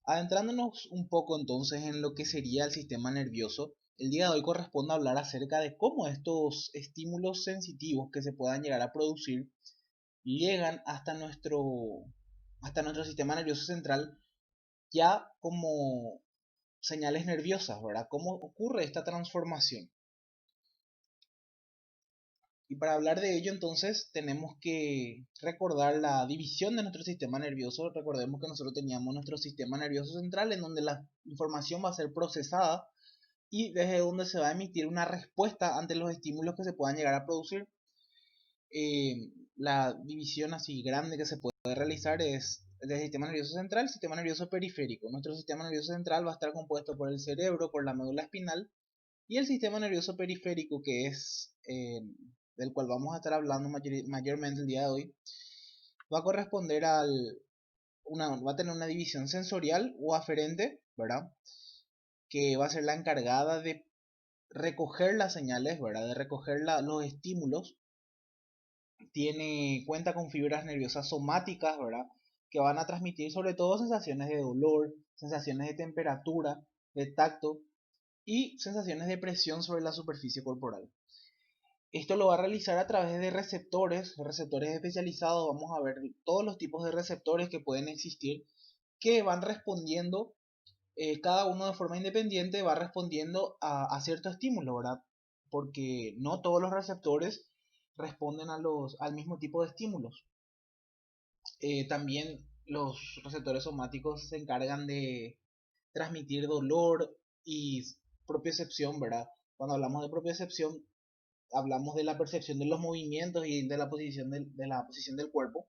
Adentrándonos un poco entonces en lo que sería el sistema nervioso, el día de hoy corresponde hablar acerca de cómo estos estímulos sensitivos que se puedan llegar a producir llegan hasta nuestro sistema nervioso central ya como señales nerviosas, ¿verdad? ¿Cómo ocurre esta transformación? Y para hablar de ello, entonces, tenemos que recordar la división de nuestro sistema nervioso. Recordemos que nosotros teníamos nuestro sistema nervioso central, en donde la información va a ser procesada y desde donde se va a emitir una respuesta ante los estímulos que se puedan llegar a producir. La división así grande que se puede realizar es del sistema nervioso central, sistema nervioso periférico. Nuestro sistema nervioso central va a estar compuesto por el cerebro, por la médula espinal, y el sistema nervioso periférico, que es del cual vamos a estar hablando mayormente el día de hoy, va a corresponder va a tener una división sensorial o aferente, ¿verdad? Que va a ser la encargada de recoger las señales, ¿verdad? De recoger los estímulos. Cuenta con fibras nerviosas somáticas, ¿verdad? Que van a transmitir sobre todo sensaciones de dolor, sensaciones de temperatura, de tacto y sensaciones de presión sobre la superficie corporal. Esto lo va a realizar a través de receptores especializados. Vamos a ver todos los tipos de receptores que pueden existir, que van respondiendo, cada uno de forma independiente va respondiendo a cierto estímulo, ¿verdad? Porque no todos los receptores responden al mismo tipo de estímulos. También los receptores somáticos se encargan de transmitir dolor y propiocepción, ¿verdad? Cuando hablamos de propiocepción, hablamos de la percepción de los movimientos y de la posición del cuerpo,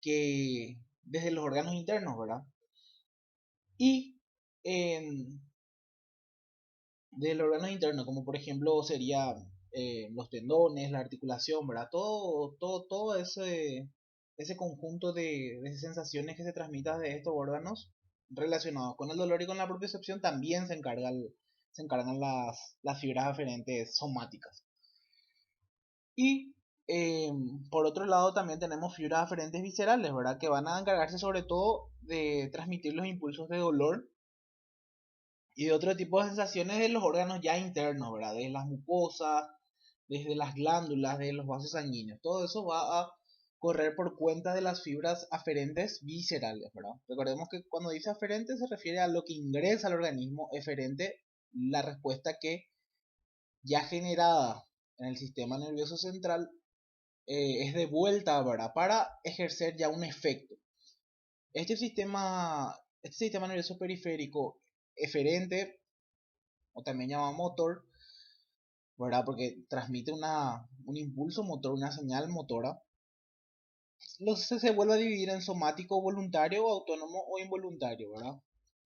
que desde los órganos internos, ¿verdad? Y del órgano interno, como por ejemplo sería los tendones, la articulación, ¿verdad? Todo ese conjunto de sensaciones que se transmitan de estos órganos relacionados con el dolor y con la propiocepción también se encargan las fibras aferentes somáticas. Y por otro lado también tenemos fibras aferentes viscerales, ¿verdad? Que van a encargarse sobre todo de transmitir los impulsos de dolor y de otro tipo de sensaciones de los órganos ya internos, ¿verdad? De las mucosas, desde las glándulas, de los vasos sanguíneos. Todo eso va a correr por cuenta de las fibras aferentes viscerales, ¿verdad? Recordemos que cuando dice aferente se refiere a lo que ingresa al organismo, eferente, la respuesta que ya generada en el sistema nervioso central es de vuelta, ¿verdad? Para ejercer ya un efecto. Este sistema nervioso periférico eferente, o también llamado motor, ¿verdad? Porque transmite un impulso motor, una señal motora. Se vuelve a dividir en somático voluntario, autónomo o involuntario, ¿verdad?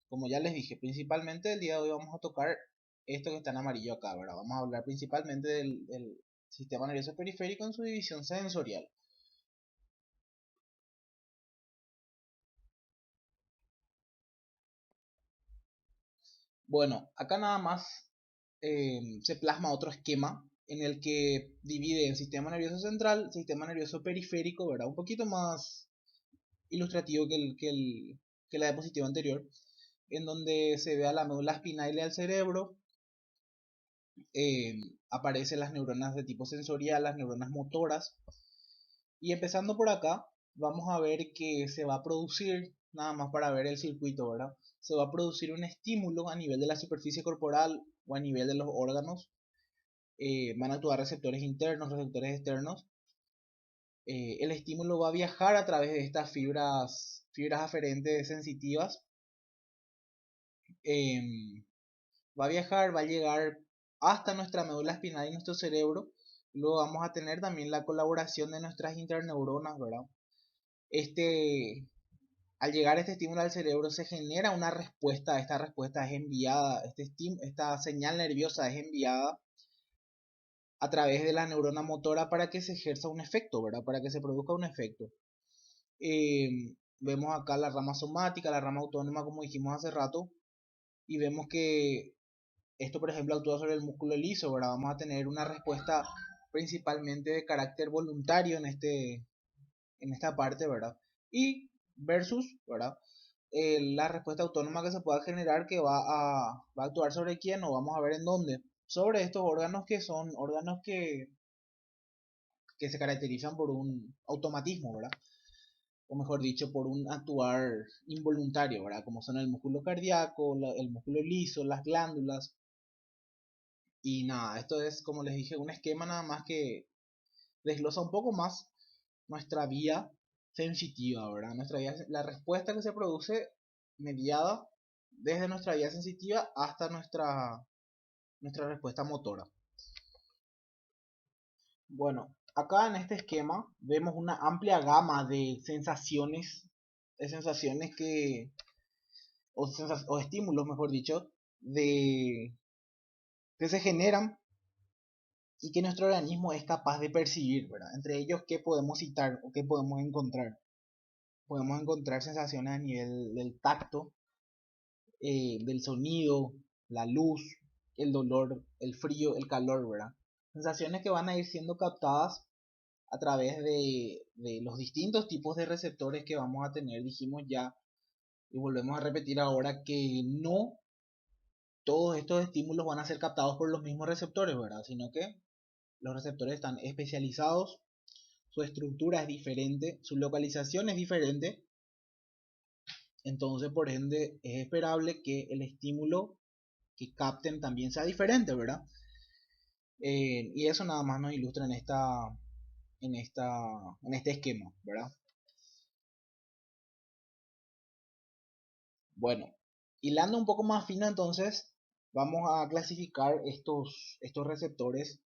Como ya les dije, principalmente el día de hoy vamos a tocar esto que está en amarillo acá, ¿verdad? Vamos a hablar principalmente del sistema nervioso periférico en su división sensorial. Bueno, acá nada más se plasma otro esquema en el que divide en sistema nervioso central, sistema nervioso periférico, ¿verdad? Un poquito más ilustrativo que la diapositiva anterior, en donde se ve a la médula espinal y al cerebro, aparecen las neuronas de tipo sensorial, las neuronas motoras, y empezando por acá, vamos a ver que se va a producir, nada más para ver el circuito, ¿verdad? Se va a producir un estímulo a nivel de la superficie corporal o a nivel de los órganos. Van a actuar receptores internos, receptores externos. El estímulo va a viajar a través de estas fibras aferentes sensitivas. Va a viajar, va a llegar hasta nuestra médula espinal y nuestro cerebro. Luego vamos a tener también la colaboración de nuestras interneuronas, ¿verdad? Al llegar este estímulo al cerebro se genera una respuesta. Esta respuesta es enviada, esta señal nerviosa es enviada a través de la neurona motora para que se ejerza un efecto, ¿verdad? Para que se produzca un efecto. Vemos acá la rama somática, la rama autónoma, como dijimos hace rato, y vemos que esto, por ejemplo, actúa sobre el músculo liso, ¿verdad? Vamos a tener una respuesta principalmente de carácter voluntario en esta parte, ¿verdad? Y versus, ¿verdad? la respuesta autónoma que se pueda generar que va a actuar sobre quién o vamos a ver en dónde. Sobre estos órganos que son órganos que se caracterizan por un automatismo, ¿verdad? O mejor dicho, por un actuar involuntario, ¿verdad? Como son el músculo cardíaco, el músculo liso, las glándulas. Y nada, esto es, como les dije, un esquema nada más que desglosa un poco más nuestra vía sensitiva, ¿verdad? La respuesta que se produce mediada desde nuestra vía sensitiva hasta nuestra respuesta motora. Bueno, acá en este esquema vemos una amplia gama de sensaciones o estímulos, mejor dicho, que se generan y que nuestro organismo es capaz de percibir, ¿verdad? Entre ellos, ¿qué podemos citar o qué podemos encontrar? Podemos encontrar sensaciones a nivel del tacto, del sonido, la luz, el dolor, el frío, el calor, ¿verdad? Sensaciones que van a ir siendo captadas a través de los distintos tipos de receptores que vamos a tener. Dijimos ya y volvemos a repetir ahora que no todos estos estímulos van a ser captados por los mismos receptores, ¿verdad? Sino que los receptores están especializados, su estructura es diferente, su localización es diferente, entonces por ende es esperable que el estímulo que capten también sea diferente, ¿verdad? Y eso nada más nos ilustra en este esquema, ¿verdad? Bueno, hilando un poco más fino entonces, vamos a clasificar estos receptores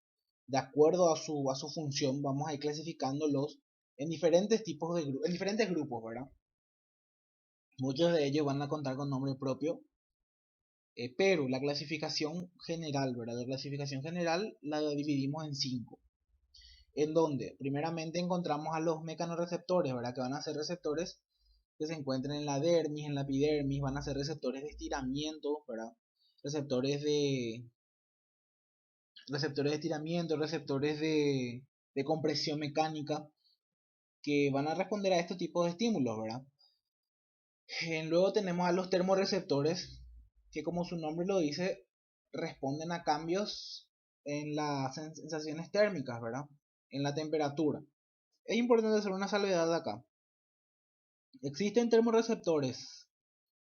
de acuerdo a su función, vamos a ir clasificándolos en diferentes tipos en diferentes grupos, ¿verdad? Muchos de ellos van a contar con nombre propio, pero la clasificación general, ¿verdad? La clasificación general la dividimos en 5, en donde primeramente encontramos a los mecanorreceptores, ¿verdad? Que van a ser receptores que se encuentren en la dermis, en la epidermis, van a ser receptores de estiramiento, ¿verdad? Receptores de, receptores de estiramiento, receptores de compresión mecánica, que van a responder a estos tipos de estímulos, ¿verdad? Luego tenemos a los termorreceptores, que como su nombre lo dice, responden a cambios en las sensaciones térmicas, ¿verdad? En la temperatura. Es importante hacer una salvedad acá. Existen termorreceptores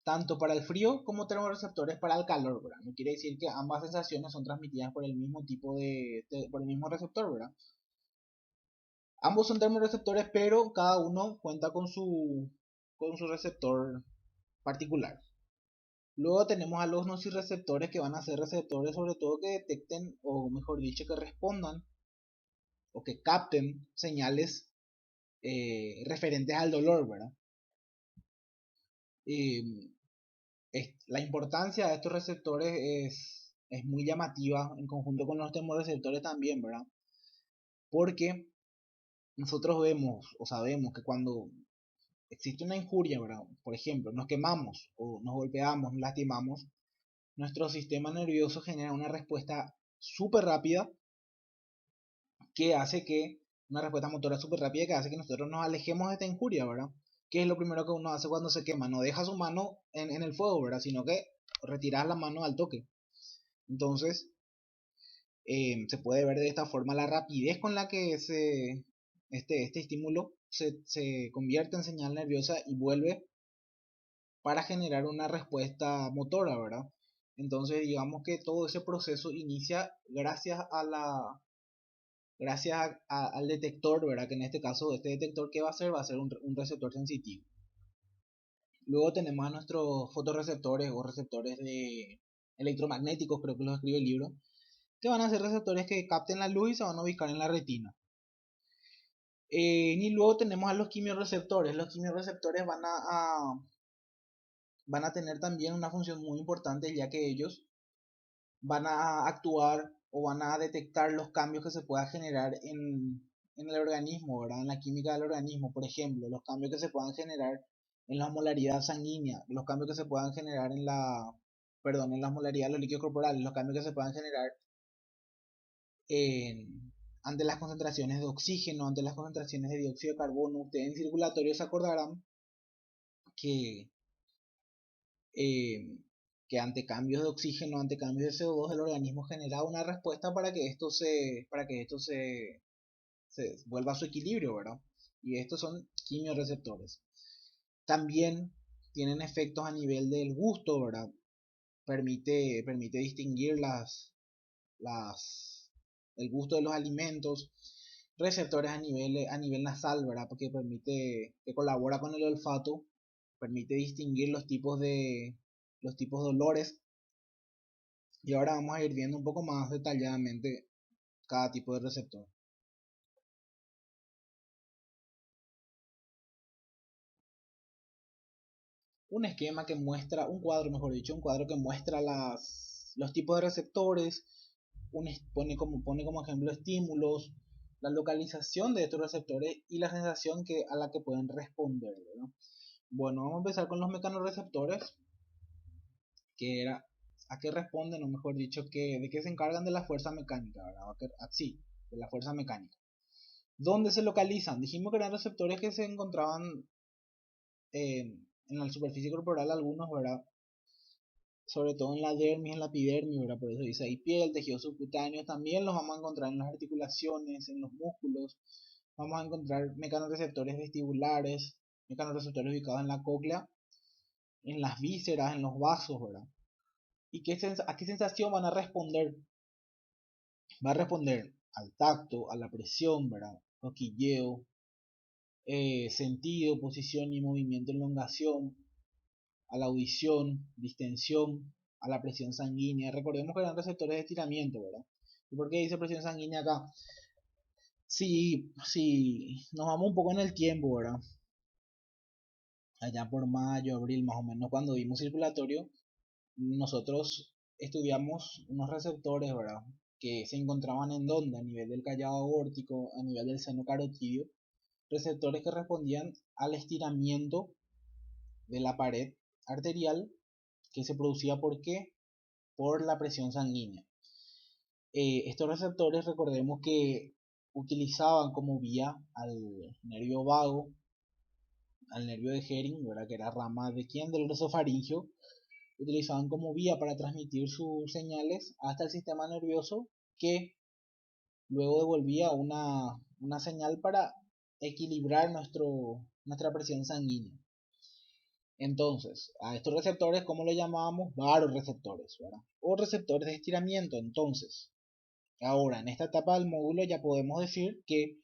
tanto para el frío como termorreceptores para el calor, ¿verdad? No quiere decir que ambas sensaciones son transmitidas por el mismo por el mismo receptor, ¿verdad? Ambos son termorreceptores, pero cada uno cuenta con su receptor particular. Luego tenemos a los nociceptores, que van a ser receptores sobre todo que detecten, o mejor dicho, que respondan o que capten señales referentes al dolor, ¿verdad? La importancia de estos receptores es muy llamativa en conjunto con los termorreceptores también, ¿verdad? Porque nosotros vemos o sabemos que cuando existe una injuria, ¿verdad? Por ejemplo, nos quemamos o nos golpeamos, nos lastimamos, nuestro sistema nervioso genera una respuesta súper rápida que hace que, una respuesta motora súper rápida que hace que nosotros nos alejemos de esta injuria, ¿verdad? ¿Qué es lo primero que uno hace cuando se quema? No deja su mano en el fuego, ¿verdad? Sino que retiras la mano al toque. Entonces, se puede ver de esta forma la rapidez con la que este estímulo se convierte en señal nerviosa y vuelve para generar una respuesta motora, ¿verdad? Entonces, digamos que todo ese proceso inicia gracias al detector, ¿verdad? Que en este caso, este detector, ¿qué va a hacer? Va a ser un receptor sensitivo. Luego tenemos a nuestros fotorreceptores o receptores electromagnéticos, creo que los escribe el libro, que van a ser receptores que capten la luz y se van a ubicar en la retina. Y luego tenemos a los quimiorreceptores. Los quimiorreceptores van a tener también una función muy importante, ya que ellos van a actuar o van a detectar los cambios que se puedan generar en el organismo, ¿verdad? En la química del organismo, por ejemplo, los cambios que se puedan generar en la osmolaridad sanguínea, los cambios que se puedan generar en la osmolaridad de los líquidos corporales, los cambios que se puedan generar ante las concentraciones de oxígeno, ante las concentraciones de dióxido de carbono. Ustedes en circulatorio se acordarán que eh, que ante cambios de oxígeno, ante cambios de CO2, el organismo genera una respuesta para que esto se vuelva a su equilibrio, ¿verdad? Y estos son quimiorreceptores. También tienen efectos a nivel del gusto, ¿verdad? Permite distinguir el gusto de los alimentos. Receptores a nivel nasal, ¿verdad? Porque que colabora con el olfato, permite distinguir los tipos de olores. Y ahora vamos a ir viendo un poco más detalladamente cada tipo de receptor. Un esquema que muestra, un cuadro mejor dicho, un cuadro que muestra los tipos de receptores, pone como ejemplo estímulos, la localización de estos receptores y la sensación a la que pueden responder, ¿verdad? Bueno, vamos a empezar con los mecanorreceptores, que era a qué responden, o mejor dicho, de qué se encargan de la fuerza mecánica, ¿verdad? Sí, de la fuerza mecánica. ¿Dónde se localizan? Dijimos que eran receptores que se encontraban en la superficie corporal, algunos, ¿verdad? Sobre todo en la dermis, en la epidermis, ¿verdad? Por eso dice ahí piel, tejidos subcutáneos, también los vamos a encontrar en las articulaciones, en los músculos, vamos a encontrar mecanorreceptores vestibulares, mecanorreceptores ubicados en la cóclea, en las vísceras, en los vasos, ¿verdad? ¿Y a qué sensación van a responder? Va a responder al tacto, a la presión, ¿verdad? Cosquilleo, sentido, posición y movimiento, elongación, a la audición, distensión, a la presión sanguínea. Recordemos que eran receptores de estiramiento, ¿verdad? ¿Y por qué dice presión sanguínea acá? Si nos vamos un poco en el tiempo, ¿verdad? Allá por mayo, abril, más o menos, cuando vimos circulatorio, nosotros estudiamos unos receptores, ¿verdad? Que se encontraban en donde, a nivel del callado aórtico, a nivel del seno carotidio, receptores que respondían al estiramiento de la pared arterial que se producía ¿por qué? Por la presión sanguínea. Estos receptores recordemos que utilizaban como vía al nervio vago, al nervio de Hering, ¿verdad? Que era rama de quién, del glosofaringio, utilizaban como vía para transmitir sus señales hasta el sistema nervioso que luego devolvía una señal para equilibrar nuestra presión sanguínea. Entonces, a estos receptores, ¿cómo lo llamábamos? Varoreceptores, ¿verdad? O receptores de estiramiento. Entonces, ahora en esta etapa del módulo ya podemos decir que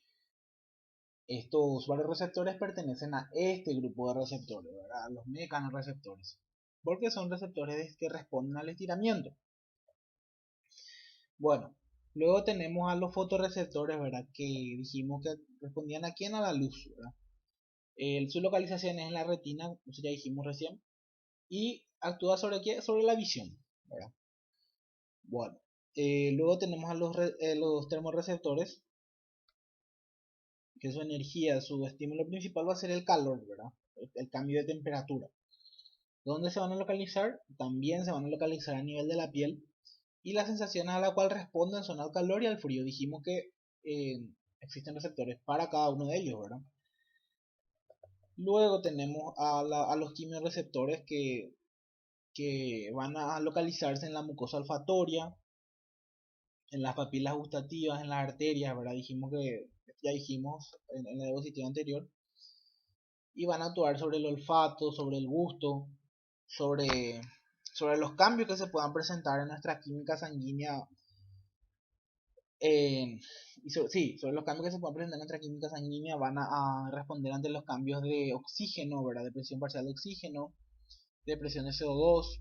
estos varoreceptores pertenecen a este grupo de receptores, ¿verdad? A los mecanorreceptores. Porque son receptores que responden al estiramiento. Bueno, luego tenemos a los fotorreceptores, ¿verdad? Que dijimos que respondían a quién, a la luz, ¿verdad? Su localización es en la retina, eso ya dijimos recién. Y actúa sobre qué? Sobre la visión, ¿verdad? Bueno, luego tenemos a los termorreceptores, que su energía, su estímulo principal va a ser el calor, ¿verdad? El cambio de temperatura. ¿Dónde se van a localizar? También se van a localizar a nivel de la piel. Y las sensaciones a la cual responden son al calor y al frío. Dijimos que existen receptores para cada uno de ellos, ¿verdad? Luego tenemos a los quimiorreceptores que van a localizarse en la mucosa olfatoria, en las papilas gustativas, en las arterias, ¿verdad? Ya dijimos en la diapositiva anterior. Y van a actuar sobre el olfato, sobre el gusto, sobre, sobre los cambios que se puedan presentar en nuestra química sanguínea. Sobre los cambios que se puedan presentar en nuestra química sanguínea van a responder ante los cambios de oxígeno, ¿verdad? De presión parcial de oxígeno, de presión de CO2,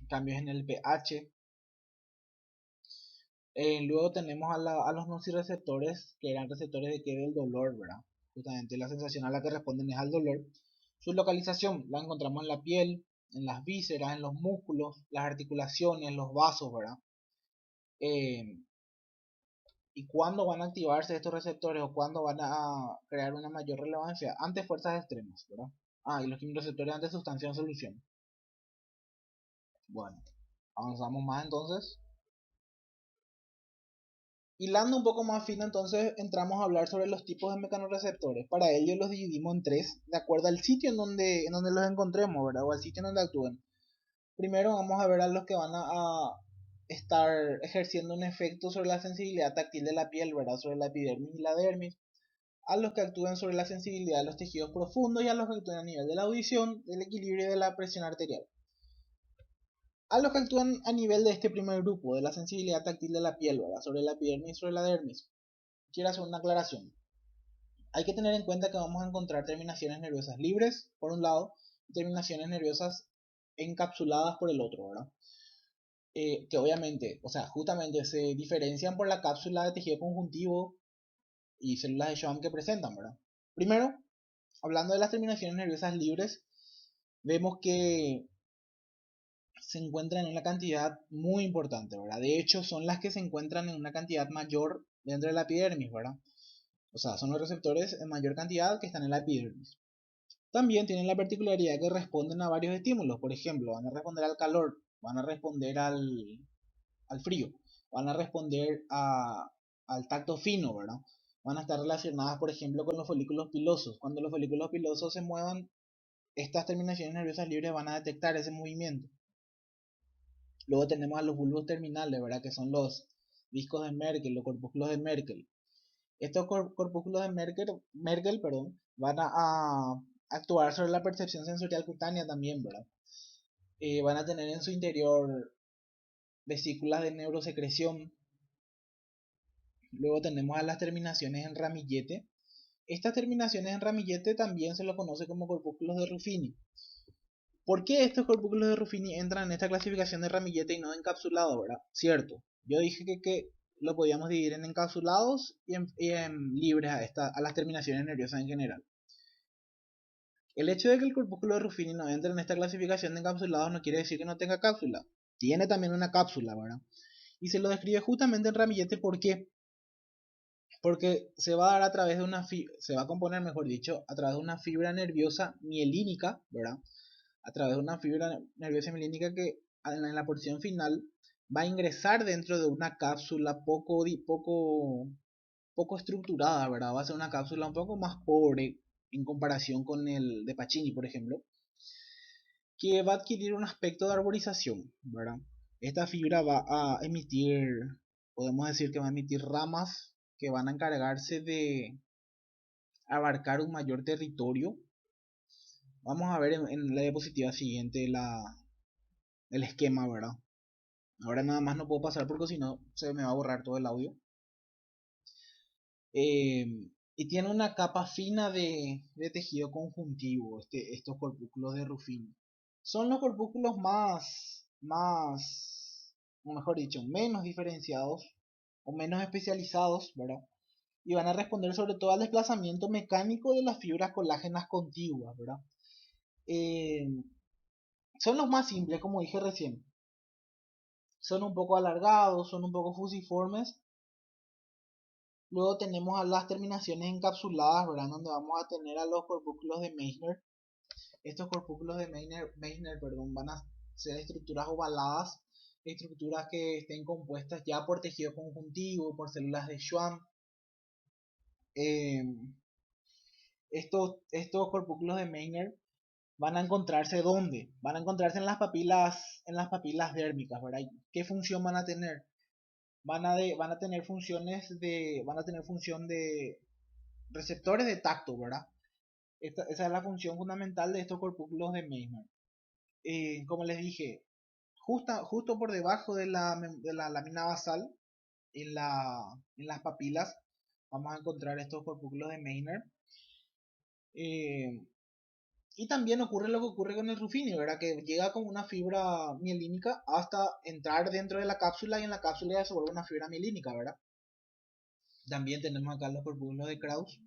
cambios en el pH. Luego tenemos a los nociceptores, que eran receptores de qué, del dolor, ¿verdad? Justamente la sensación a la que responden es al dolor. Su localización la encontramos en la piel, en las vísceras, en los músculos, las articulaciones, los vasos, ¿verdad? ¿Y cuándo van a activarse estos receptores o cuándo van a crear una mayor relevancia? Ante fuerzas extremas, ¿verdad? Y los quimioreceptores ante sustancia en solución. Bueno, avanzamos más entonces. Hilando un poco más fino, entonces entramos a hablar sobre los tipos de mecanorreceptores. Para ello los dividimos en tres, de acuerdo al sitio en donde los encontremos, ¿verdad? O al sitio en donde actúen. Primero vamos a ver a los que van a estar ejerciendo un efecto sobre la sensibilidad táctil de la piel, ¿verdad? Sobre la epidermis y la dermis, a los que actúan sobre la sensibilidad de los tejidos profundos y a los que actúan a nivel de la audición, del equilibrio y de la presión arterial. A los que actúan a nivel de este primer grupo, de la sensibilidad táctil de la piel, ¿verdad? Sobre la epidermis y sobre la dermis, quiero hacer una aclaración. Hay que tener en cuenta que vamos a encontrar terminaciones nerviosas libres, por un lado, y terminaciones nerviosas encapsuladas por el otro, ¿verdad? Que obviamente, o sea, justamente se diferencian por la cápsula de tejido conjuntivo y células de Schwann que presentan, ¿verdad? Primero, hablando de las terminaciones nerviosas libres, vemos que se encuentran en una cantidad muy importante, ¿verdad? De hecho, son las que se encuentran en una cantidad mayor dentro de la epidermis, ¿verdad? O sea, son los receptores en mayor cantidad que están en la epidermis. También tienen la particularidad que responden a varios estímulos. Por ejemplo, van a responder al calor, van a responder al frío, van a responder al tacto fino, ¿verdad? Van a estar relacionadas, por ejemplo, con los folículos pilosos. Cuando los folículos pilosos se muevan, estas terminaciones nerviosas libres van a detectar ese movimiento. Luego tenemos a los bulbos terminales, ¿verdad? Que son los discos de Merkel, los corpúsculos de Merkel. Estos corpúsculos de Merkel, perdón, van a actuar sobre la percepción sensorial cutánea también, ¿verdad? Van a tener en su interior vesículas de neurosecreción. Luego tenemos a las terminaciones en ramillete. Estas terminaciones en ramillete también se lo conoce como corpúsculos de Ruffini. ¿Por qué estos corpúsculos de Ruffini entran en esta clasificación de ramillete y no de encapsulado, verdad? Cierto, yo dije que lo podíamos dividir en encapsulados y en libres a las terminaciones nerviosas en general. El hecho de que el corpúsculo de Ruffini no entre en esta clasificación de encapsulados no quiere decir que no tenga cápsula. Tiene también una cápsula, ¿verdad? Y se lo describe justamente en ramillete. ¿Por qué? Porque se va a dar a través de se va a componer, mejor dicho, a través de una fibra nerviosa mielínica, ¿verdad? A través de una fibra nerviosa mielínica que en la porción final va a ingresar dentro de una cápsula poco estructurada, ¿verdad? Va a ser una cápsula un poco más pobre en comparación con el de Pacini, por ejemplo, que va a adquirir un aspecto de arborización, ¿verdad? Esta fibra va a emitir, podemos decir que va a emitir ramas que van a encargarse de abarcar un mayor territorio. Vamos a ver en la diapositiva siguiente el esquema, ¿verdad? Ahora nada más no puedo pasar porque si no se me va a borrar todo el audio. Eh, y tiene una capa fina de tejido conjuntivo, estos corpúsculos de Ruffini. Son los corpúsculos o mejor dicho, menos diferenciados o menos especializados, ¿verdad? Y van a responder sobre todo al desplazamiento mecánico de las fibras colágenas contiguas, ¿verdad? Eh, son los más simples, como dije recién. Son un poco alargados, son un poco fusiformes. Luego tenemos a las terminaciones encapsuladas, ¿verdad? Donde vamos a tener a los corpúsculos de Meissner. Estos corpúsculos de Meissner, perdón, van a ser estructuras ovaladas, estructuras que estén compuestas ya por tejido conjuntivo, por células de Schwann. Eh, estos corpúsculos de Meissner van a encontrarse ¿dónde? Van a encontrarse en las papilas dérmicas, ¿verdad? ¿Qué función van a tener? Van a tener van a tener función de receptores de tacto, ¿verdad? Esa es la función fundamental de estos corpúsculos de Meissner. Como les dije, justo por debajo de la lámina basal, en las papilas, vamos a encontrar estos corpúsculos de Meissner. Y también ocurre lo que ocurre con el Ruffini, ¿verdad? Que llega como una fibra mielínica hasta entrar dentro de la cápsula y en la cápsula ya se vuelve una fibra mielínica, ¿verdad? También tenemos acá los corpúsculos de Krauss.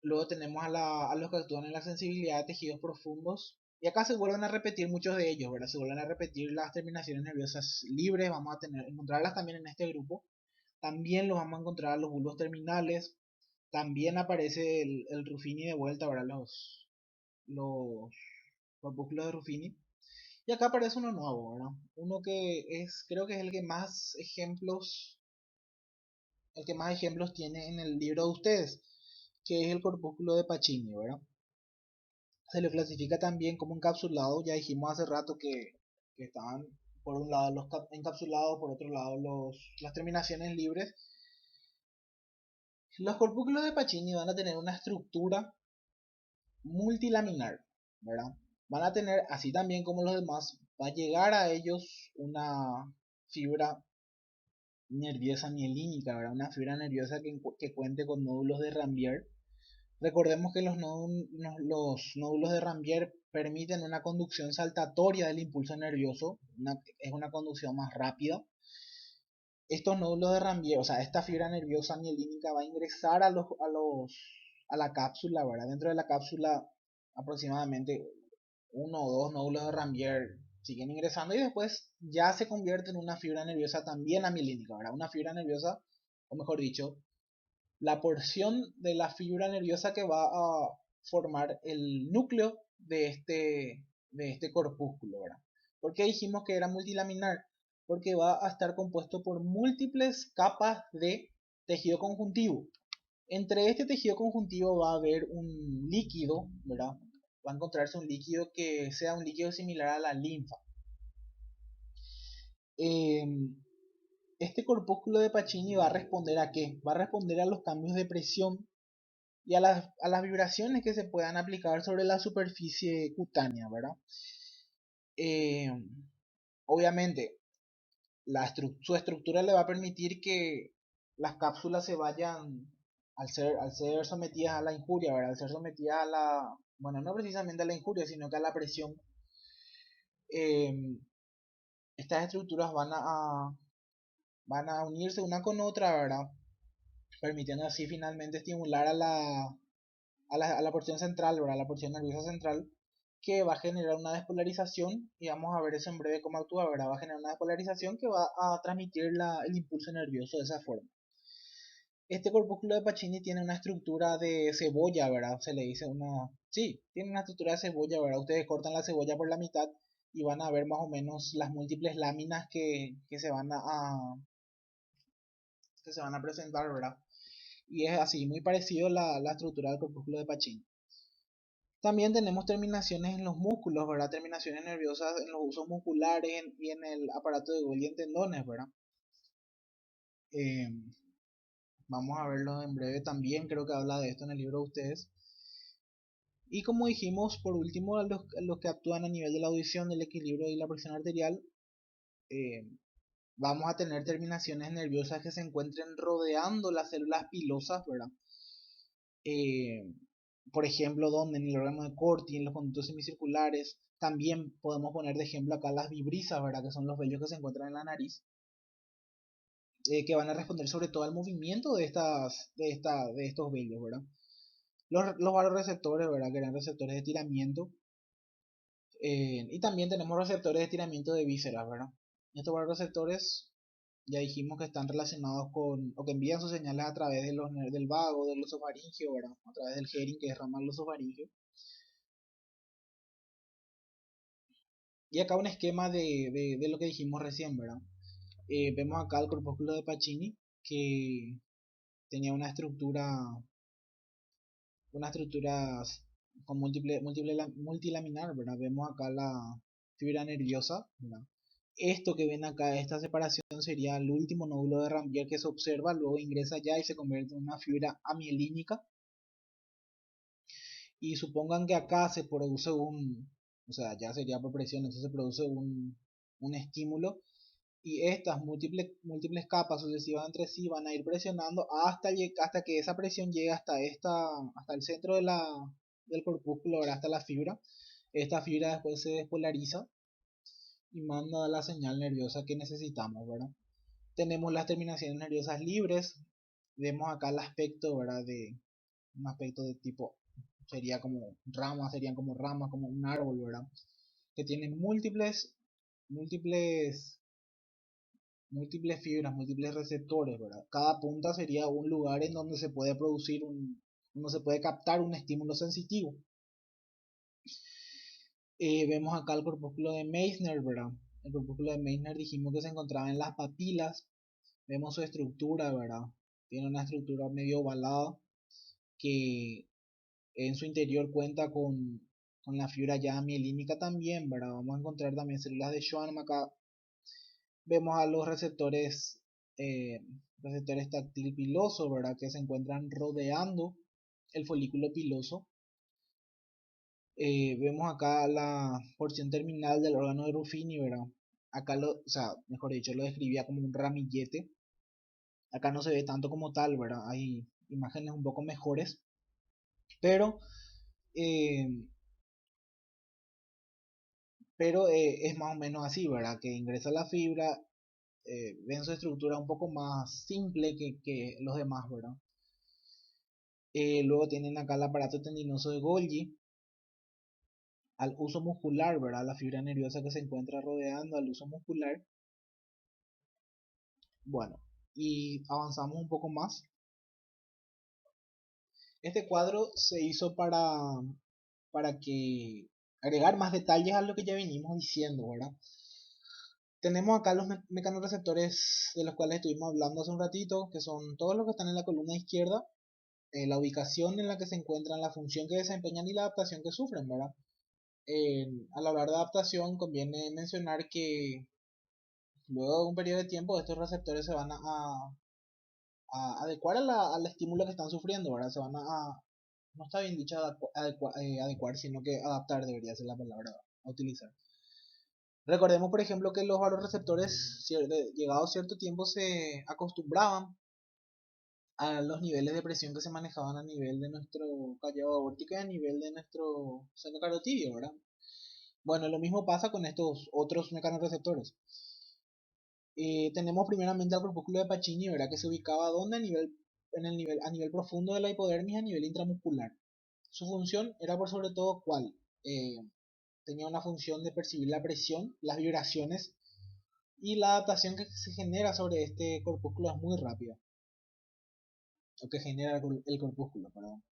Luego tenemos a los que actúan en la sensibilidad de tejidos profundos. Y acá se vuelven a repetir muchos de ellos, ¿verdad? Se vuelven a repetir las terminaciones nerviosas libres. Vamos a encontrarlas también en este grupo. También los vamos a encontrar a los bulbos terminales. También aparece el Ruffini de vuelta, ¿verdad? Los corpúsculos de Ruffini. Y acá aparece uno nuevo, ¿verdad? Uno creo que es el que más ejemplos tiene en el libro de ustedes, que es el corpúsculo de Pacini, ¿verdad? Se lo clasifica también como encapsulado. Ya dijimos hace rato que estaban por un lado los encapsulados, por otro lado las terminaciones libres. Los corpúsculos de Pacini van a tener una estructura multilaminar, ¿verdad? Van a tener, así también como los demás, va a llegar a ellos una fibra nerviosa mielínica, ¿verdad? Una fibra nerviosa que cuente con nódulos de Rambier. Recordemos que los nódulos de Rambier permiten una conducción saltatoria del impulso nervioso, es una conducción más rápida. Estos nódulos de Rambier, o sea, esta fibra nerviosa mielínica va a ingresar a la cápsula, ¿verdad? Dentro de la cápsula aproximadamente uno o dos nódulos de Rambier siguen ingresando y después ya se convierte en una fibra nerviosa también amielínica, ¿verdad? Una fibra nerviosa, o mejor dicho, la porción de la fibra nerviosa que va a formar el núcleo de este corpúsculo, ¿verdad? ¿Por qué dijimos que era multilaminar? Porque va a estar compuesto por múltiples capas de tejido conjuntivo. Entre este tejido conjuntivo va a haber un líquido, ¿verdad? Va a encontrarse un líquido que sea un líquido similar a la linfa. Este corpúsculo de Pacini va a responder ¿a qué? Va a responder a los cambios de presión y a las vibraciones que se puedan aplicar sobre la superficie cutánea, ¿verdad? Obviamente, su estructura le va a permitir que las cápsulas se vayan, al ser sometidas a la injuria, ¿verdad? Al ser sometidas a la, bueno, no precisamente a la injuria, sino que a la presión, eh, estas estructuras van a unirse una con otra, ¿verdad? Permitiendo así finalmente estimular a la porción central, ¿verdad? A la porción nerviosa central, que va a generar una despolarización, y vamos a ver eso en breve cómo actúa, ¿verdad? Va a generar una despolarización que va a transmitir el impulso nervioso de esa forma. Este corpúsculo de Pacini tiene una estructura de cebolla, ¿verdad? Se le dice una... Sí, tiene una estructura de cebolla, ¿verdad? Ustedes cortan la cebolla por la mitad y van a ver más o menos las múltiples láminas que se van que se van a presentar, ¿verdad? Y es así, muy parecido la estructura del corpúsculo de Pacini. También tenemos terminaciones en los músculos, ¿verdad? Terminaciones nerviosas en los usos musculares y en el aparato de Golgi en tendones, ¿verdad? Eh, Vamos a verlo en breve también, creo que habla de esto en el libro de ustedes. Y como dijimos, por último, los que actúan a nivel de la audición, del equilibrio y la presión arterial, eh, vamos a tener terminaciones nerviosas que se encuentren rodeando las células pilosas, ¿verdad? Eh, por ejemplo, donde en el órgano de Corti, en los conductos semicirculares, también podemos poner de ejemplo acá las vibrisas, ¿verdad? Que son los vellos que se encuentran en la nariz, que van a responder sobre todo al movimiento de estos vellos, ¿verdad? Los varoreceptores, ¿verdad? Que eran receptores de estiramiento. Y también tenemos receptores de estiramiento de vísceras, ¿verdad? Estos varoreceptores ya dijimos que están relacionados con, o que envían sus señales a través del vago, del glosofaringio, ¿verdad? A través del hearing, que es ramal glosofaringio. Y acá un esquema de lo que dijimos recién, ¿verdad? Vemos acá el corpúsculo de Pacini, que tenía una estructura con multilaminar, ¿verdad? Vemos acá la fibra nerviosa, ¿verdad? Esto que ven acá, esta separación sería el último nódulo de Rambier que se observa, luego ingresa ya y se convierte en una fibra amielínica. Y supongan que acá se produce o sea, ya sería por presión, entonces se produce un estímulo y estas múltiples capas sucesivas entre sí van a ir presionando hasta que esa presión llegue hasta el centro del corpúsculo, hasta la fibra. Esta fibra después se despolariza y manda la señal nerviosa que necesitamos, ¿verdad? Tenemos las terminaciones nerviosas libres. Vemos acá el aspecto, ¿verdad? De un aspecto de tipo, serían como ramas, como un árbol, ¿verdad? Que tienen múltiples múltiples fibras, múltiples receptores, ¿verdad? Cada punta sería un lugar en donde se puede donde se puede captar un estímulo sensitivo. Vemos acá el corpúsculo de Meissner, ¿verdad? El corpúsculo de Meissner dijimos que se encontraba en las papilas. Vemos su estructura, ¿verdad? Tiene una estructura medio ovalada que en su interior cuenta con la fibra ya mielínica también, ¿verdad? Vamos a encontrar también células de Schwann. Acá vemos a los receptores táctil piloso, ¿verdad? Que se encuentran rodeando el folículo piloso. Vemos acá la porción terminal del órgano de Ruffini, ¿verdad? Acá o sea, mejor dicho, lo describía como un ramillete. Acá no se ve tanto como tal, ¿verdad? Hay imágenes un poco mejores, pero, eh, es más o menos así, ¿verdad? Que ingresa la fibra, ven su estructura un poco más simple que los demás, ¿verdad? Luego tienen acá el aparato tendinoso de Golgi, al uso muscular, ¿verdad? La fibra nerviosa que se encuentra rodeando al uso muscular. Bueno, y avanzamos un poco más. Este cuadro se hizo para que agregar más detalles a lo que ya venimos diciendo, ¿verdad? Tenemos acá los mecanorreceptores de los cuales estuvimos hablando hace un ratito, que son todos los que están en la columna izquierda, la ubicación en la que se encuentran, la función que desempeñan y la adaptación que sufren, ¿verdad? Al hablar de adaptación conviene mencionar que luego de un periodo de tiempo estos receptores se van a adecuar al estímulo que están sufriendo, ¿verdad? Se van no está bien dicho adecuar, sino que adaptar debería ser la palabra a utilizar. Recordemos, por ejemplo, que los varoreceptores, llegado cierto tiempo, se acostumbraban a los niveles de presión que se manejaban a nivel de nuestro callado aórtico y a nivel de nuestro seno carotidio, ¿verdad? Bueno, lo mismo pasa con estos otros mecanorreceptores. Tenemos primeramente el corpúsculo de Pacini, ¿verdad? Que se ubicaba donde a nivel profundo de la hipodermis, a nivel intramuscular. Su función era por sobre todo cuál. Tenía una función de percibir la presión, las vibraciones, y la adaptación que se genera sobre este corpúsculo es muy rápida, o que genera el corpúsculo, perdón.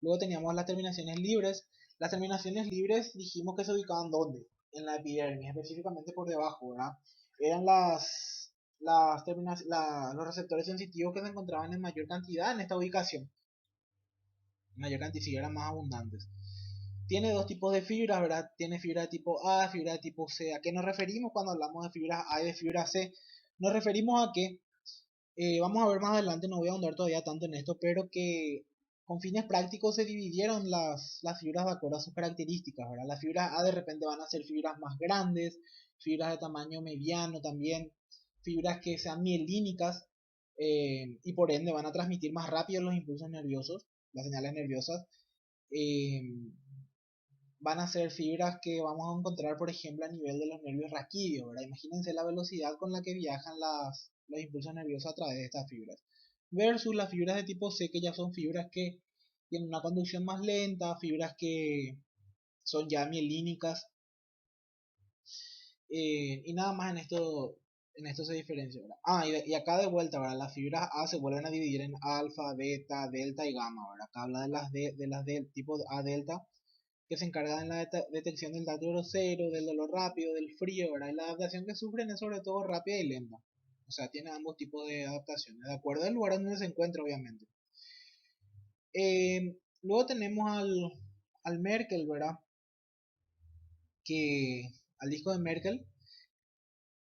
Luego teníamos las terminaciones libres. Las terminaciones libres dijimos que se ubicaban ¿dónde? En la epidermis, específicamente por debajo, ¿verdad? Eran los receptores sensitivos que se encontraban en mayor cantidad en esta ubicación. Mayor cantidad, si eran más abundantes. Tiene dos tipos de fibras, ¿verdad? Tiene fibra de tipo A, fibra de tipo C. ¿A qué nos referimos cuando hablamos de fibras A y de fibra C? Nos referimos a que, vamos a ver más adelante, no voy a ahondar todavía tanto en esto, pero que con fines prácticos se dividieron las fibras de acuerdo a sus características, ¿verdad? Las fibras A de repente van a ser fibras más grandes, fibras de tamaño mediano también, fibras que sean mielínicas, y por ende van a transmitir más rápido los impulsos nerviosos, las señales nerviosas. Eh, Van a ser fibras que vamos a encontrar, por ejemplo, a nivel de los nervios raquídeos, ¿verdad? Imagínense la velocidad con la que viajan los impulsos nerviosos a través de estas fibras. Versus las fibras de tipo C, que ya son fibras que tienen una conducción más lenta, fibras que son ya mielínicas, y nada más en esto se diferencia, ¿verdad? Y acá de vuelta, ¿verdad? Las fibras A se vuelven a dividir en alfa, beta, delta y gamma, ¿verdad? Acá habla de las del tipo A delta, que se encargan de la detección del dato grosero, del dolor rápido, del frío, ¿verdad? Y la adaptación que sufren es sobre todo rápida y lenta. O sea, tiene ambos tipos de adaptaciones, de acuerdo al lugar donde se encuentra, obviamente. Luego tenemos al Merkel, ¿verdad? Que al disco de Merkel,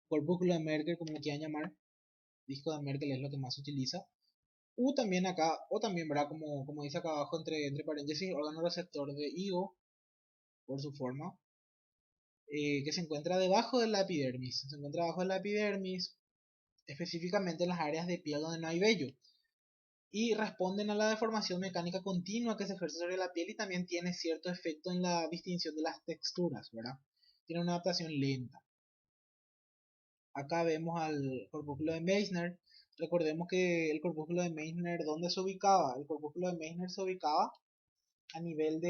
corpúsculo de Merkel, como lo quieran llamar, disco de Merkel es lo que más se utiliza. También acá, o también, ¿verdad? Como dice acá abajo, entre paréntesis, órgano receptor de higo, por su forma, que se encuentra debajo de la epidermis. Se encuentra debajo de la epidermis, específicamente en las áreas de piel donde no hay vello. Y responden a la deformación mecánica continua que se ejerce sobre la piel y también tiene cierto efecto en la distinción de las texturas, ¿verdad? Tiene una adaptación lenta. Acá vemos al corpúsculo de Meissner. Recordemos que el corpúsculo de Meissner, ¿dónde se ubicaba? El corpúsculo de Meissner se ubicaba a nivel